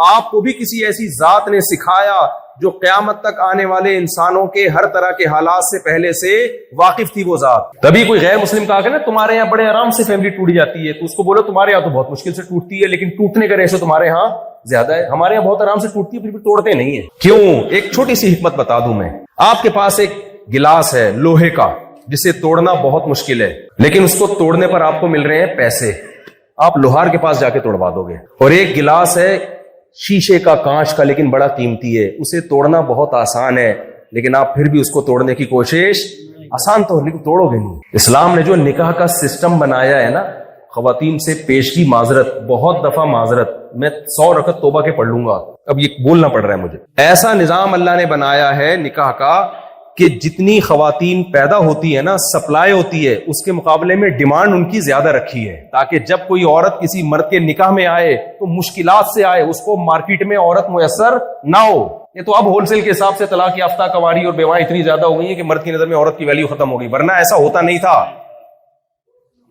آپ کو بھی کسی ایسی ذات نے سکھایا جو قیامت تک آنے والے انسانوں کے ہر طرح کے حالات سے پہلے سے واقف تھی وہ ذات. تبھی کوئی غیر مسلم کہا کہ نا تمہارے یہاں بڑے آرام سے فیملی ٹوٹ جاتی ہے, تو اس کو بولو تمہارے یہاں تو بہت مشکل سے ٹوٹتی ہے, لیکن ٹوٹنے کا ریشو تمہارے یہاں زیادہ ہے. ہمارے یہاں بہت آرام سے ٹوٹتی ہے پھر بھی توڑتے نہیں ہیں. کیوں؟ ایک چھوٹی سی حکمت بتا دوں میں. آپ کے پاس ایک گلاس ہے لوہے کا جسے توڑنا بہت مشکل ہے, لیکن اس کو توڑنے پر آپ کو مل رہے ہیں پیسے. آپ لوہار کے پاس جا کے توڑوا دو گے. اور ایک گلاس ہے شیشے کا, کانچ کا, لیکن بڑا قیمتی ہے, اسے توڑنا بہت آسان ہے, لیکن آپ پھر بھی اس کو توڑنے کی کوشش, آسان تو لیکن توڑو گے نہیں. اسلام نے جو نکاح کا سسٹم بنایا ہے نا, خواتین سے پیشگی معذرت, بہت دفعہ معذرت, میں 100 رکعت توبہ کے پڑھ لوں گا, اب یہ بولنا پڑ رہا ہے مجھے. ایسا نظام اللہ نے بنایا ہے نکاح کا کہ جتنی خواتین پیدا ہوتی ہے نا, سپلائی ہوتی ہے, اس کے مقابلے میں ڈیمانڈ ان کی زیادہ رکھی ہے, تاکہ جب کوئی عورت کسی مرد کے نکاح میں آئے تو مشکلات سے آئے, اس کو مارکیٹ میں عورت میسر نہ ہو. یہ تو اب ہول سیل کے حساب سے طلاق یافتہ کنواری اور بیوائیں اتنی زیادہ ہو گئی ہیں کہ مرد کی نظر میں عورت کی ویلیو ختم ہو گئی, ورنہ ایسا ہوتا نہیں تھا.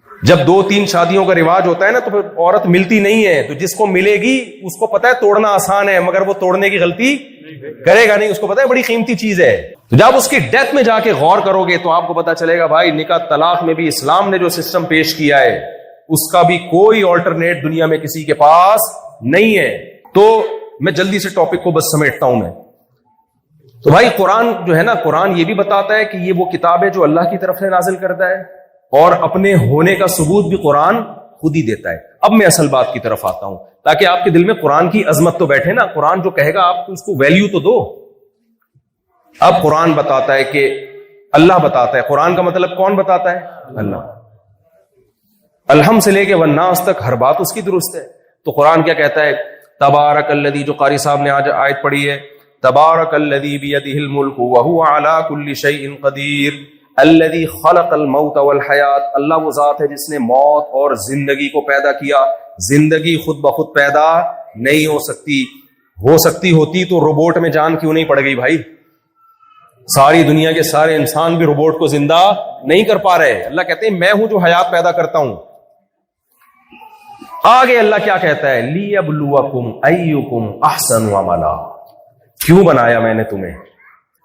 جب 2-3 شادیوں کا رواج ہوتا ہے نا تو پھر عورت ملتی نہیں ہے, تو جس کو ملے گی اس کو پتا ہے توڑنا آسان ہے, مگر وہ توڑنے کی غلطی کرے گا نہیں, اس کو پتا ہے بڑی قیمتی چیز ہے. تو جب اس کی ڈیتھ میں جا کے غور کرو گے تو آپ کو پتا چلے گا بھائی نکاح طلاق میں بھی اسلام نے جو سسٹم پیش کیا ہے اس کا بھی کوئی آلٹرنیٹ دنیا میں کسی کے پاس نہیں ہے. تو میں جلدی سے ٹاپک کو بس سمیٹتا ہوں میں. تو بھائی قرآن جو ہے نا, قرآن یہ بھی بتاتا ہے کہ یہ وہ کتاب ہے جو اللہ کی طرف سے نازل کرتا ہے, اور اپنے ہونے کا ثبوت بھی قرآن خود ہی دیتا ہے. اب میں اصل بات کی طرف آتا ہوں تاکہ آپ کے دل میں قرآن کی عظمت تو بیٹھے نا. قرآن جو کہے گا آپ اس کو ویلیو تو دو. اب قرآن بتاتا ہے کہ اللہ بتاتا ہے, قرآن کا مطلب کون بتاتا ہے؟ اللہ. الحمد سے لے کے والناس تک ہر بات اس کی درست ہے. تو قرآن کیا کہتا ہے؟ تبارک الذی, جو قاری صاحب نے آج آیت پڑھی ہے, تبارک الذی بیدہ الملک وہو علی کل شیء قدیر الذی خلق الموت والحیات. اللہ وہ ذات ہے جس نے موت اور زندگی کو پیدا کیا. زندگی خود بخود پیدا نہیں ہو سکتی, ہو سکتی ہوتی تو روبوٹ میں جان کیوں نہیں پڑ گئی بھائی؟ ساری دنیا کے سارے انسان بھی روبوٹ کو زندہ نہیں کر پا رہے. اللہ کہتے ہیں میں ہوں جو حیات پیدا کرتا ہوں. آگے اللہ کیا کہتا ہے؟ لیبلوکم ایکم احسن عملا. کیوں بنایا میں نے تمہیں؟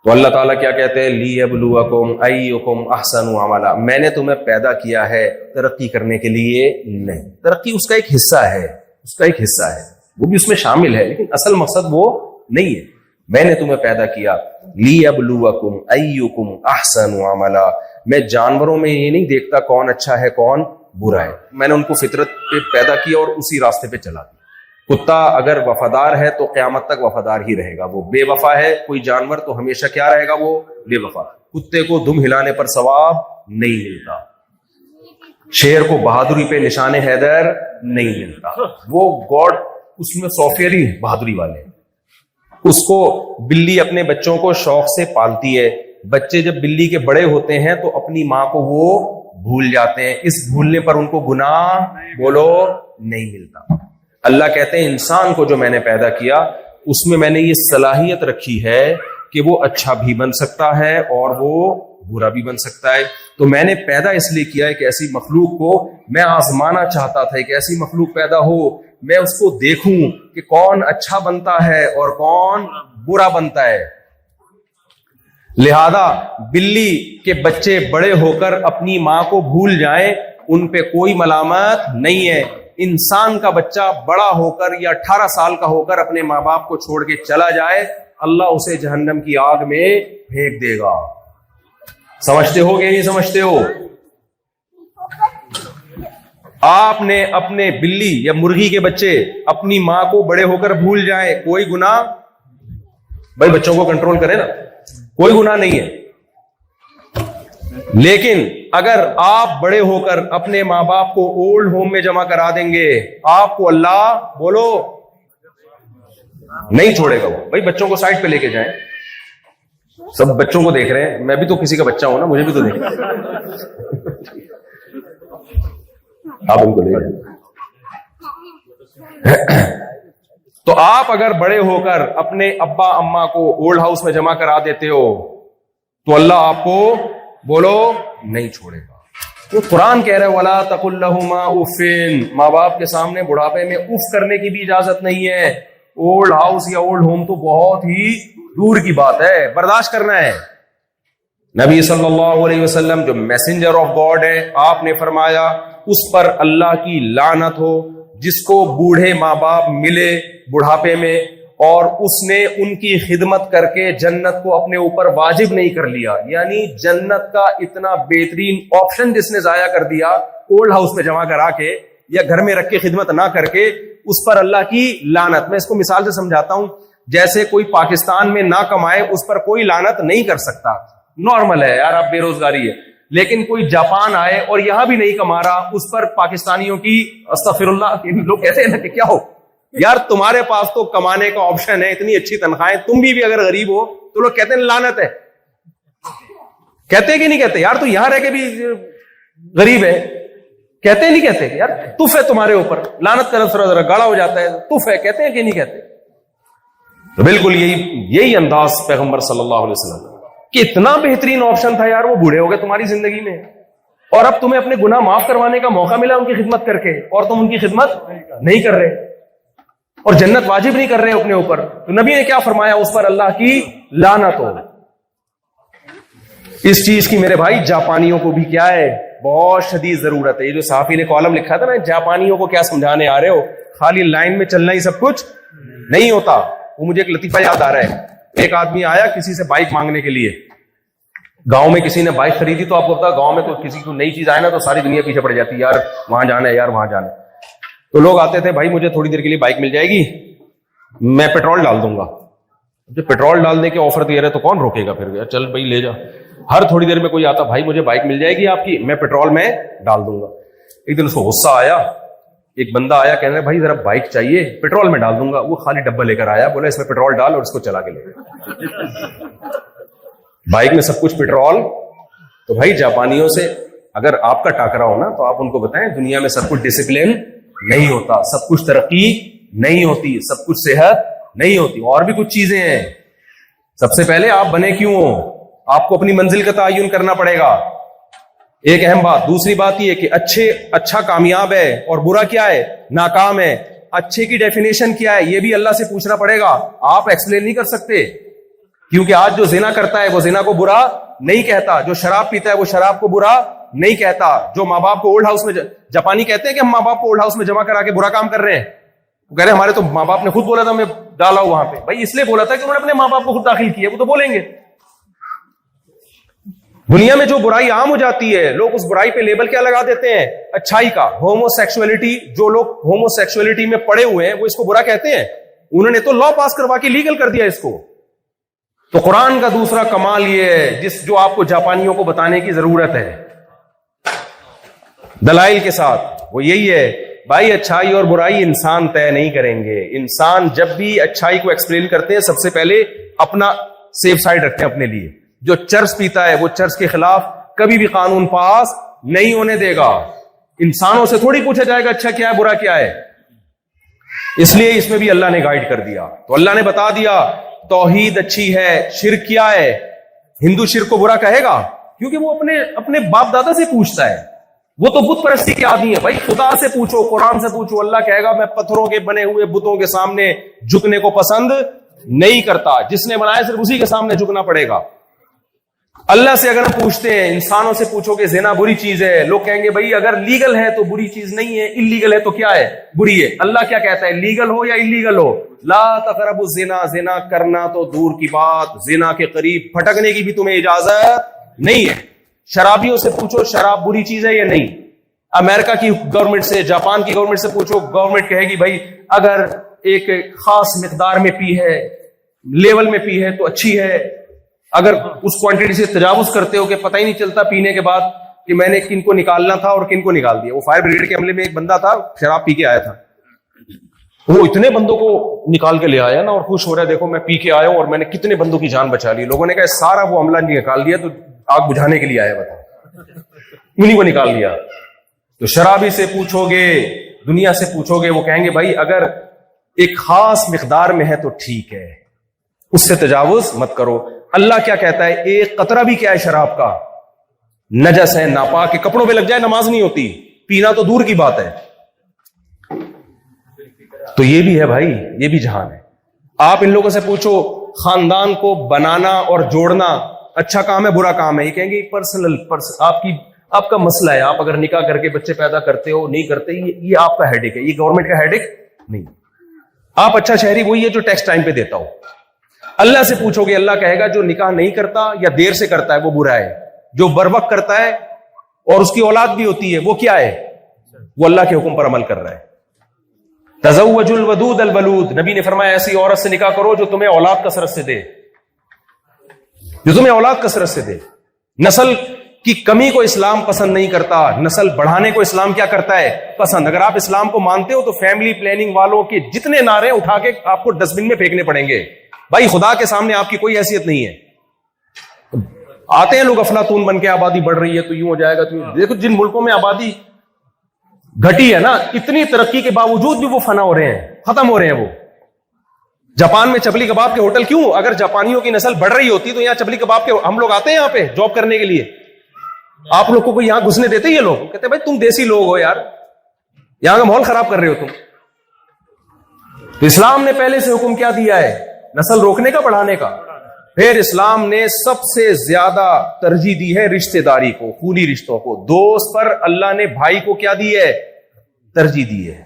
تو اللہ تعالیٰ کیا کہتے ہیں؟ لیبلوکم ایکم احسن عملا. میں نے تمہیں پیدا کیا ہے ترقی کرنے کے لیے نہیں. ترقی اس کا ایک حصہ ہے, اس کا ایک حصہ ہے, وہ بھی اس میں شامل ہے, لیکن اصل مقصد وہ نہیں ہے. میں نے تمہیں پیدا کیا لیبلوکم ایکم احسن عملا. میں جانوروں میں یہ نہیں دیکھتا کون اچھا ہے کون برا ہے. میں نے ان کو فطرت پہ پیدا کیا اور اسی راستے پہ چلا دیا. کتا اگر وفادار ہے تو قیامت تک وفادار ہی رہے گا. وہ بے وفا ہے کوئی جانور تو ہمیشہ کیا رہے گا؟ وہ بے وفا. کتے کو دم ہلانے پر ثواب نہیں ملتا, شیر کو بہادری پہ نشان حیدر نہیں ملتا. وہ گاڈ اس میں سافٹ ویئر ہی بہادری والے. اس کو بلی اپنے بچوں کو شوق سے پالتی ہے. بچے جب بلی کے بڑے ہوتے ہیں تو اپنی ماں کو وہ بھول جاتے ہیں. اس بھولنے پر ان کو گناہ بولو نہیں ملتا. اللہ کہتے ہیں انسان کو جو میں نے پیدا کیا اس میں نے یہ صلاحیت رکھی ہے کہ وہ اچھا بھی بن سکتا ہے اور وہ برا بھی بن سکتا ہے. تو میں نے پیدا اس لیے کیا ہے کہ ایسی مخلوق کو میں آزمانا چاہتا تھا کہ ایسی مخلوق پیدا ہو, میں اس کو دیکھوں کہ کون اچھا بنتا ہے اور کون برا بنتا ہے. لہذا بلی کے بچے بڑے ہو کر اپنی ماں کو بھول جائیں, ان پہ کوئی ملامت نہیں ہے. انسان کا بچہ بڑا ہو کر یا 18 سال کا ہو کر اپنے ماں باپ کو چھوڑ کے چلا جائے, اللہ اسے جہنم کی آگ میں پھینک دے گا. سمجھتے ہو کہ نہیں سمجھتے ہو؟ آپ نے اپنے بلی یا مرغی کے بچے اپنی ماں کو بڑے ہو کر بھول جائیں, کوئی گناہ, بھائی بچوں کو کنٹرول کرے نا, کوئی گناہ نہیں ہے. لیکن اگر آپ بڑے ہو کر اپنے ماں باپ کو اولڈ ہوم میں جمع کرا دیں گے, آپ کو اللہ بولو نہیں چھوڑے گا. وہ بھائی بچوں کو سائڈ پہ لے کے جائیں, سب بچوں کو دیکھ رہے ہیں, میں بھی تو کسی کا بچہ ہوں نا, مجھے بھی تو دیکھ آپ ان کو لے جائیں. تو آپ اگر بڑے ہو کر اپنے ابا اما کو اولڈ ہاؤس میں جمع کرا دیتے ہو تو اللہ آپ کو بولو نہیں چھوڑے گا. تو قرآن کہہ رہے وَلَا تَقُلْ لَهُمَا اُفٍّ, ماں باپ کے سامنے بڑھاپے میں اف کرنے کی بھی اجازت نہیں ہے. اولڈ ہاؤس یا اولڈ ہوم تو بہت ہی دور کی بات ہے, برداشت کرنا ہے. نبی صلی اللہ علیہ وسلم جو میسنجر آف گاڈ ہے, آپ نے فرمایا اس پر اللہ کی لعنت ہو جس کو بوڑھے ماں باپ ملے بڑھاپے میں اور اس نے ان کی خدمت کر کے جنت کو اپنے اوپر واجب نہیں کر لیا. یعنی جنت کا اتنا بہترین آپشن جس نے ضائع کر دیا اولڈ ہاؤس میں جمع کرا کے یا گھر میں رکھ کے خدمت نہ کر کے, اس پر اللہ کی لعنت. میں اس کو مثال سے سمجھاتا ہوں, جیسے کوئی پاکستان میں نہ کمائے اس پر کوئی لعنت نہیں کر سکتا, نارمل ہے یار, آپ بے روزگاری ہے. لیکن کوئی جاپان آئے اور یہاں بھی نہیں کما رہا, اس پر پاکستانیوں کی استغفر اللہ, لوگ کہتے ہیں نا کہ کیا ہو یار تمہارے پاس تو کمانے کا آپشن ہے, اتنی اچھی تنخواہیں, تم بھی اگر غریب ہو تو لوگ کہتے ہیں لعنت ہے. کہتے ہیں کہ نہیں کہتے یار تو یہاں رہ کے بھی غریب ہے, کہتے نہیں کہتے یار تف ہے تمہارے اوپر, لعنت کا لفظ ذرا گاڑا ہو جاتا ہے, تف ہے, کہتے ہیں کہ نہیں کہتے؟ تو بالکل یہی انداز پیغمبر صلی اللہ علیہ وسلم کہ اتنا بہترین آپشن تھا یار, وہ بوڑھے ہو گئے تمہاری زندگی میں اور اب تمہیں اپنے گناہ معاف کروانے کا موقع ملا ان کی خدمت کر کے, اور تم ان کی خدمت نہیں کر رہے اور جنت واجب نہیں کر رہے اپنے اوپر. تو نبی نے کیا فرمایا, اس پر اللہ کی لعنت ہو. اس چیز کی میرے بھائی جاپانیوں کو بھی کیا ہے, بہت شدید ضرورت ہے. یہ جو صحافی نے کالم لکھا تھا نا, جاپانیوں کو کیا سمجھانے آ رہے ہو, خالی لائن میں چلنا ہی سب کچھ نہیں ہوتا. وہ مجھے ایک لطیفہ یاد آ رہا ہے, ایک آدمی آیا کسی سے بائک مانگنے کے لیے, گاؤں میں کسی نے بائک خریدی. تو آپ کو پتا گاؤں میں تو کسی کو نئی چیز آئے نا تو ساری دنیا پیچھے پڑ جاتی ہے, یار وہاں جانا ہے, یار وہاں جانا ہے. تو لوگ آتے تھے, بھائی مجھے تھوڑی دیر کے لیے بائک مل جائے گی, میں پیٹرول ڈال دوں گا. جب پیٹرول ڈالنے کے آفر دے رہے تو کون روکے گا پھر, چل بھائی لے جا. ہر تھوڑی دیر میں کوئی آتا, بھائی مجھے بائک مل جائے گی آپ کی, میں پیٹرول میں ڈال دوں گا. ایک دن اس کو غصہ آیا, ایک بندہ آیا کہنے بھائی ذرا بائک چاہیے, پیٹرول میں ڈال دوں گا. وہ خالی ڈبہ لے کر آیا, بولا اس میں پیٹرول ڈال اور اس کو چلا کے لے. بائک میں سب کچھ پیٹرول. تو بھائی جاپانیوں سے اگر آپ کا ٹاکرا ہو نا تو آپ ان کو بتائیں دنیا میں سب کچھ ڈسپلن نہیں ہوتا, سب کچھ ترقی نہیں ہوتی, سب کچھ صحت نہیں ہوتی, اور بھی کچھ چیزیں ہیں. سب سے پہلے آپ بنے کیوں ہو, آپ کو اپنی منزل کا تعین کرنا پڑے گا, ایک اہم بات. دوسری بات یہ کہ اچھا کامیاب ہے اور برا کیا ہے, ناکام ہے. اچھے کی ڈیفینیشن کیا ہے یہ بھی اللہ سے پوچھنا پڑے گا, آپ ایکسپلین نہیں کر سکتے. کیونکہ آج جو زنا کرتا ہے وہ زنا کو برا نہیں کہتا, جو شراب پیتا ہے وہ شراب کو برا نہیں کہتا, جو ماں باپ کو اولڈ ہاؤس میں, جاپانی کہتے ہیں کہ ہم ماں باپ کو اولڈ ہاؤس میں جمع کرا کے برا کام کر رہے ہیں. وہ کہہ رہے ہمارے تو ماں باپ نے خود بولا تھا میں ڈالا ہوں وہاں پہ. بھائی اس لیے بولا تھا کہ انہوں نے اپنے ماں باپ کو خود داخل کیا, وہ تو بولیں گے. دنیا میں جو برائی عام ہو جاتی ہے لوگ اس برائی پہ لیبل کیا لگا دیتے ہیں, اچھائی کا. ہومو سیکسولیٹی, جو لوگ ہومو سیکسولیٹی میں پڑے ہوئے ہیں وہ اس کو برا کہتے ہیں. انہوں نے تو لا پاس کروا کے لیگل کر دیا اس کو. تو قرآن کا دوسرا کمال یہ ہے جو آپ کو جاپانیوں کو بتانے کی ضرورت ہے دلائل کے ساتھ, وہ یہی ہے بھائی اچھائی اور برائی انسان طے نہیں کریں گے. انسان جب بھی اچھائی کو ایکسپلین کرتے ہیں سب سے پہلے اپنا سیف سائڈ رکھتے ہیں اپنے لیے. جو چرس پیتا ہے وہ چرس کے خلاف کبھی بھی قانون پاس نہیں ہونے دے گا. انسانوں سے تھوڑی پوچھا جائے گا اچھا کیا ہے برا کیا ہے. اس لیے اس میں بھی اللہ نے گائیڈ کر دیا. تو اللہ نے بتا دیا توحید اچھی ہے. شرک کیا ہے؟ ہندو شرک کو برا کہے گا کیونکہ وہ اپنے باپ دادا سے پوچھتا ہے. وہ تو بت پرستی کے آدمی ہے. بھائی خدا سے پوچھو, قرآن سے پوچھو. اللہ کہے گا میں پتھروں کے بنے ہوئے بتوں کے سامنے جھکنے کو پسند نہیں کرتا. جس نے بنایا صرف اسی کے سامنے جھکنا پڑے گا. اللہ سے اگر ہم پوچھتے ہیں, انسانوں سے پوچھو کہ زنا بری چیز ہے, لوگ کہیں گے بھائی اگر لیگل ہے تو بری چیز نہیں ہے, انلیگل ہے تو کیا ہے؟ بری ہے. اللہ کیا کہتا ہے؟ لیگل ہو یا انلیگل ہو, لا تقربوا الزنا, زنا کرنا تو دور کی بات, زنا کے قریب پھٹکنے کی بھی تمہیں اجازت نہیں ہے. شرابیوں سے پوچھو شراب بری چیز ہے یا نہیں. امریکہ کی گورنمنٹ سے, جاپان کی گورنمنٹ سے پوچھو, گورنمنٹ کہے گی بھائی اگر ایک خاص مقدار میں پی ہے, لیول میں پی ہے تو اچھی ہے. اگر اس کوانٹٹی سے تجاوز کرتے ہو کہ پتہ ہی نہیں چلتا پینے کے بعد کہ میں نے کن کو نکالنا تھا اور کن کو نکال دیا. وہ فائر بریگیڈ کے عملے میں ایک بندہ تھا, شراب پی کے آیا تھا. وہ اتنے بندوں کو نکال کے لے آیا نا, اور خوش ہو رہا ہے دیکھو میں پی کے آیا ہوں اور میں نے کتنے بندوں کی جان بچا لی. لوگوں نے کہا سارا وہ عملہ نکال دیا تو آگ بجھانے کے لیے آیا, بتاؤ انہیں کو نکال دیا. تو شرابی سے پوچھو گے, دنیا سے پوچھو گے, وہ کہیں گے بھائی اگر ایک خاص مقدار میں ہے تو ٹھیک ہے, اس سے تجاوز مت کرو. اللہ کیا کہتا ہے؟ ایک قطرہ بھی کیا ہے شراب کا نجس ہے, ناپاک کے کپڑوں پہ لگ جائے نماز نہیں ہوتی, پینا تو دور کی بات ہے. تو یہ بھی ہے بھائی, یہ بھی جہان ہے. آپ ان لوگوں سے پوچھو خاندان کو بنانا اور جوڑنا اچھا کام ہے برا کام ہے, یہ کہیں گے پرسنل آپ کا مسئلہ ہے. آپ اگر نکاح کر کے بچے پیدا کرتے ہو نہیں کرتے, یہ آپ کا ہیڈک ہے, یہ گورنمنٹ کا ہیڈک نہیں. آپ اچھا شہری وہی ہے جو ٹیکس ٹائم پہ دیتا ہو. اللہ سے پوچھو گے, اللہ کہے گا جو نکاح نہیں کرتا یا دیر سے کرتا ہے وہ برا ہے. جو بر وقت کرتا ہے اور اس کی اولاد بھی ہوتی ہے وہ کیا ہے؟ وہ اللہ کے حکم پر عمل کر رہا ہے. تزوجوا الودود الولود, نبی نے فرمایا ایسی عورت سے نکاح کرو جو تمہیں اولاد کثرت سے دے, جو تمہیں اولاد کثرت سے دے. نسل کی کمی کو اسلام پسند نہیں کرتا, نسل بڑھانے کو اسلام کیا کرتا ہے؟ پسند. اگر آپ اسلام کو مانتے ہو تو فیملی پلاننگ والوں کے جتنے نعرے اٹھا کے آپ کو ڈسٹ بن میں پھینکنے پڑیں گے. بھائی خدا کے سامنے آپ کی کوئی حیثیت نہیں ہے. آتے ہیں لوگ افلاطون بن کے, آبادی بڑھ رہی ہے تو یوں ہو جائے گا, تو دیکھو جن ملکوں میں آبادی گھٹی ہے نا, اتنی ترقی کے باوجود بھی وہ فنا ہو رہے ہیں, ختم ہو رہے ہیں. وہ جاپان میں چپلی کباب کے ہوٹل کیوں؟ اگر جاپانیوں کی نسل بڑھ رہی ہوتی تو یہاں چپلی کباب کے ہم لوگ آتے ہیں یہاں پہ جاب کرنے کے لیے. آپ لوگ کو یہاں گھسنے دیتے یہ لوگ؟ کہتے بھائی تم دیسی لوگ ہو یار, یہاں کا ماحول خراب کر رہے ہو تم. تو اسلام نے پہلے سے حکم کیا دیا ہے؟ نسل روکنے کا, بڑھانے کا. پھر اسلام نے سب سے زیادہ ترجیح دی ہے رشتہ داری کو, خونی رشتوں کو. دوست پر اللہ نے بھائی کو کیا دی ہے؟ ترجیح دی ہے.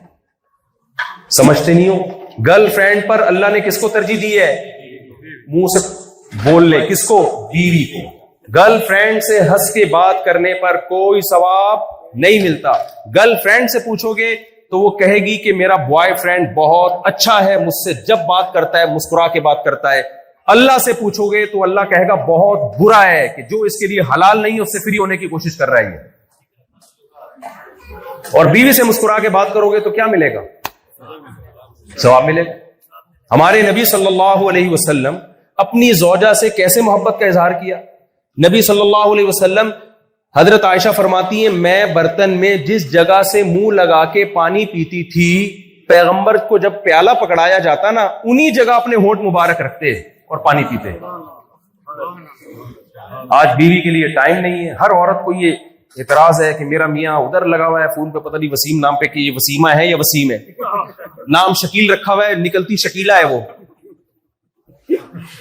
سمجھتے نہیں ہو؟ گرل فرینڈ پر اللہ نے کس کو ترجیح دی ہے؟ منہ سے بول لے, کس کو؟ بیوی کو. گرل فرینڈ سے ہنس کے بات کرنے پر کوئی ثواب نہیں ملتا. گرل فرینڈ سے پوچھو گے تو وہ کہے گی کہ میرا بوائے فرینڈ بہت اچھا ہے, مجھ سے جب بات کرتا ہے مسکرا کے بات کرتا ہے. اللہ سے پوچھو گے تو اللہ کہے گا بہت برا ہے کہ جو اس کے لیے حلال نہیں اس سے فری ہونے کی کوشش کر رہا ہے. اور بیوی سے مسکرا کے بات کرو گے تو کیا ملے گا؟ ثواب ملے گا. ہمارے نبی صلی اللہ علیہ وسلم اپنی زوجہ سے کیسے محبت کا اظہار کیا؟ نبی صلی اللہ علیہ وسلم, حضرت عائشہ فرماتی ہیں میں برتن میں جس جگہ سے منہ لگا کے پانی پیتی تھی, پیغمبر کو جب پیالہ پکڑایا جاتا نا انہی جگہ اپنے ہونٹ مبارک رکھتے اور پانی پیتے. آج بیوی کے لیے ٹائم نہیں ہے. ہر عورت کو یہ اعتراض ہے کہ میرا میاں ادھر لگا ہوا ہے فون پہ, پتہ نہیں وسیم نام پہ کہ یہ وسیمہ ہے یا وسیم ہے, نام شکیل رکھا ہوا ہے نکلتی شکیلا ہے, وہ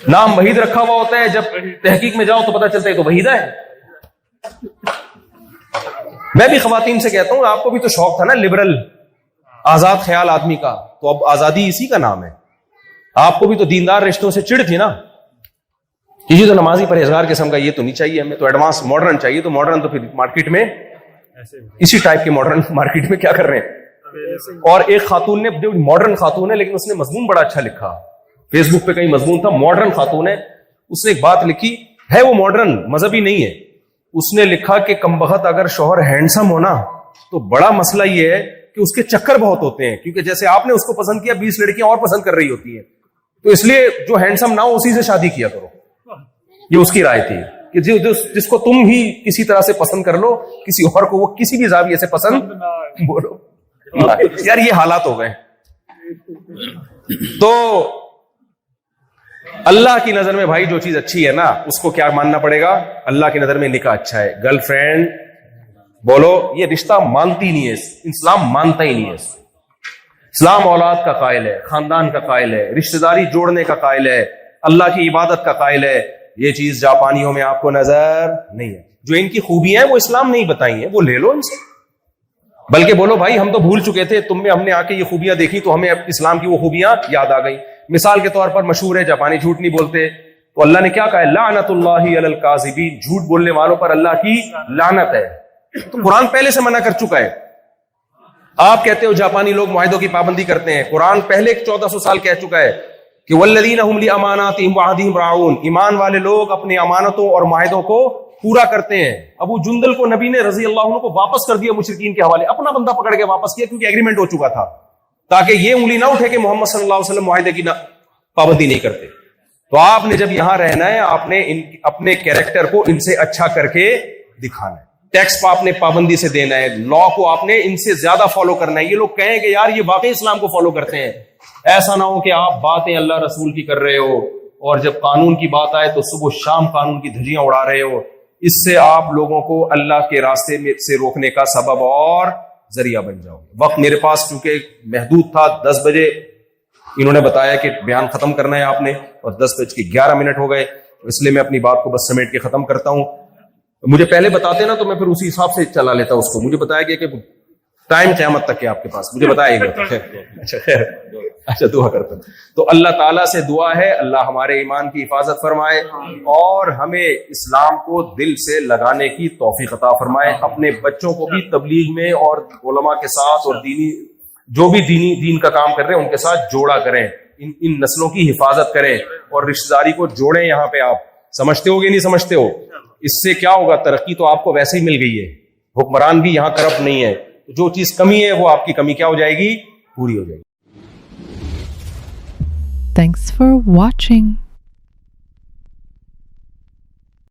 نام وحید رکھا ہوا ہوتا ہے, جب تحقیق میں جاؤ تو پتہ چلتا ہے تو وحیدہ ہے. میں بھی خواتین سے کہتا ہوں آپ کو بھی تو شوق تھا نا لبرل آزاد خیال آدمی کا, تو اب آزادی اسی کا نام ہے. آپ کو بھی تو دیندار رشتوں سے چڑ تھی نا, یہ تو نمازی پرہیزگار قسم کا یہ تو نہیں چاہیے ہمیں, تو ایڈوانس ماڈرن چاہیے. تو ماڈرن تو پھر مارکیٹ میں اسی ٹائپ کے ماڈرن مارکیٹ میں کیا کر رہے ہیں. اور ایک خاتون نے, جو ماڈرن خاتون ہے لیکن اس نے مضمون بڑا اچھا لکھا, فیس بک پہ کہیں مضمون تھا, ماڈرن خاتون ہے, اس نے ایک بات لکھی ہے, وہ ماڈرن مذہبی نہیں ہے. اس نے لکھا کہ کمبخت اگر شوہر ہینڈسم ہونا تو بڑا مسئلہ یہ ہے کہ اس کے چکر بہت ہوتے ہیں, کیونکہ جیسے آپ نے اس کو پسند کیا 20 لڑکیاں اور پسند کر رہی ہوتی ہیں, تو اس لیے جو ہینڈسم نہ ہو اسی سے شادی کیا کرو. یہ اس کی رائے تھی کہ جس کو تم ہی کسی طرح سے پسند کر لو, کسی اور کو وہ کسی بھی زاویے سے پسند بولو. یار یہ حالات ہو گئے. تو اللہ کی نظر میں بھائی جو چیز اچھی ہے نا اس کو کیا ماننا پڑے گا؟ اللہ کی نظر میں نکاح اچھا ہے. گرل فرینڈ بولو یہ رشتہ مانتی نہیں ہے, اسلام مانتا ہی نہیں ہے. اسلام اولاد کا قائل ہے, خاندان کا قائل ہے, رشتہ داری جوڑنے کا قائل ہے, اللہ کی عبادت کا قائل ہے. یہ چیز جاپانیوں میں آپ کو نظر نہیں ہے. جو ان کی خوبیاں ہیں وہ اسلام نہیں بتائی ہیں, وہ لے لو ان سے, بلکہ بولو بھائی ہم تو بھول چکے تھے, تم میں ہم نے آ کے یہ خوبیاں دیکھی تو ہمیں اسلام کی وہ خوبیاں یاد آ گئی. مثال کے طور پر مشہور ہے جاپانی جھوٹ نہیں بولتے, تو اللہ نے کیا کہا ہے؟ لعنت اللہ علی الکاذبین, جھوٹ بولنے والوں پر اللہ کی لعنت ہے. تو قرآن پہلے سے منع کر چکا ہے. آپ کہتے ہو جاپانی لوگ معاہدوں کی پابندی کرتے ہیں, قرآن پہلے 1400 سال کہہ چکا ہے کہ والذین هم لاماناتهم وعہدہم راعون, ایمان والے لوگ اپنی امانتوں اور معاہدوں کو پورا کرتے ہیں. ابو جندل کو نبی نے رضی اللہ عنہ کو واپس کر دیا مشرکین کے حوالے, اپنا بندہ پکڑ کے واپس کیا کیونکہ ایگریمنٹ ہو چکا تھا, تاکہ یہ انگلی نہ اٹھے کہ محمد صلی اللہ علیہ وسلم معاہدے کی پابندی نہیں کرتے. تو آپ نے جب یہاں رہنا ہے آپ نے اپنے کیریکٹر کو ان سے اچھا کر کے دکھانا ہے. ٹیکس کو آپ نے پابندی سے دینا ہے, لا کو آپ نے ان سے زیادہ فالو کرنا ہے. یہ لوگ کہیں کہ یار یہ واقعی اسلام کو فالو کرتے ہیں. ایسا نہ ہو کہ آپ باتیں اللہ رسول کی کر رہے ہو اور جب قانون کی بات آئے تو صبح شام قانون کی دھجیاں اڑا رہے ہو. اس سے آپ لوگوں کو اللہ کے راستے میں سے روکنے کا سبب اور ذریعہ بن جاؤ. وقت میرے پاس چونکہ محدود تھا, 10 بجے انہوں نے بتایا کہ بیان ختم کرنا ہے آپ نے, اور 10:11 ہو گئے, اس لیے میں اپنی بات کو بس سمیٹ کے ختم کرتا ہوں. مجھے پہلے بتاتے نا تو میں پھر اسی حساب سے چلا لیتا اس کو. مجھے بتایا گیا کہ ٹائم قیامت تک ہے آپ کے پاس, مجھے بتایا گیا. اچھا دعا کرتا ہوں. تو اللہ تعالیٰ سے دعا ہے اللہ ہمارے ایمان کی حفاظت فرمائے اور ہمیں اسلام کو دل سے لگانے کی توفیق عطا فرمائے. اپنے بچوں کو بھی تبلیغ میں اور علماء کے ساتھ اور دینی جو بھی دین کا کام کر رہے ہیں ان کے ساتھ جوڑا کریں, ان نسلوں کی حفاظت کریں اور رشتہ داری کو جوڑیں. یہاں پہ آپ سمجھتے ہو گے نہیں سمجھتے ہو, اس سے کیا ہوگا؟ ترقی تو آپ کو ویسے ہی مل گئی ہے, حکمران بھی یہاں کرپٹ نہیں ہے. جو چیز کمی ہے وہ آپ کی کمی کیا ہو جائے گی؟ پوری ہو جائے گی. Thanks for watching.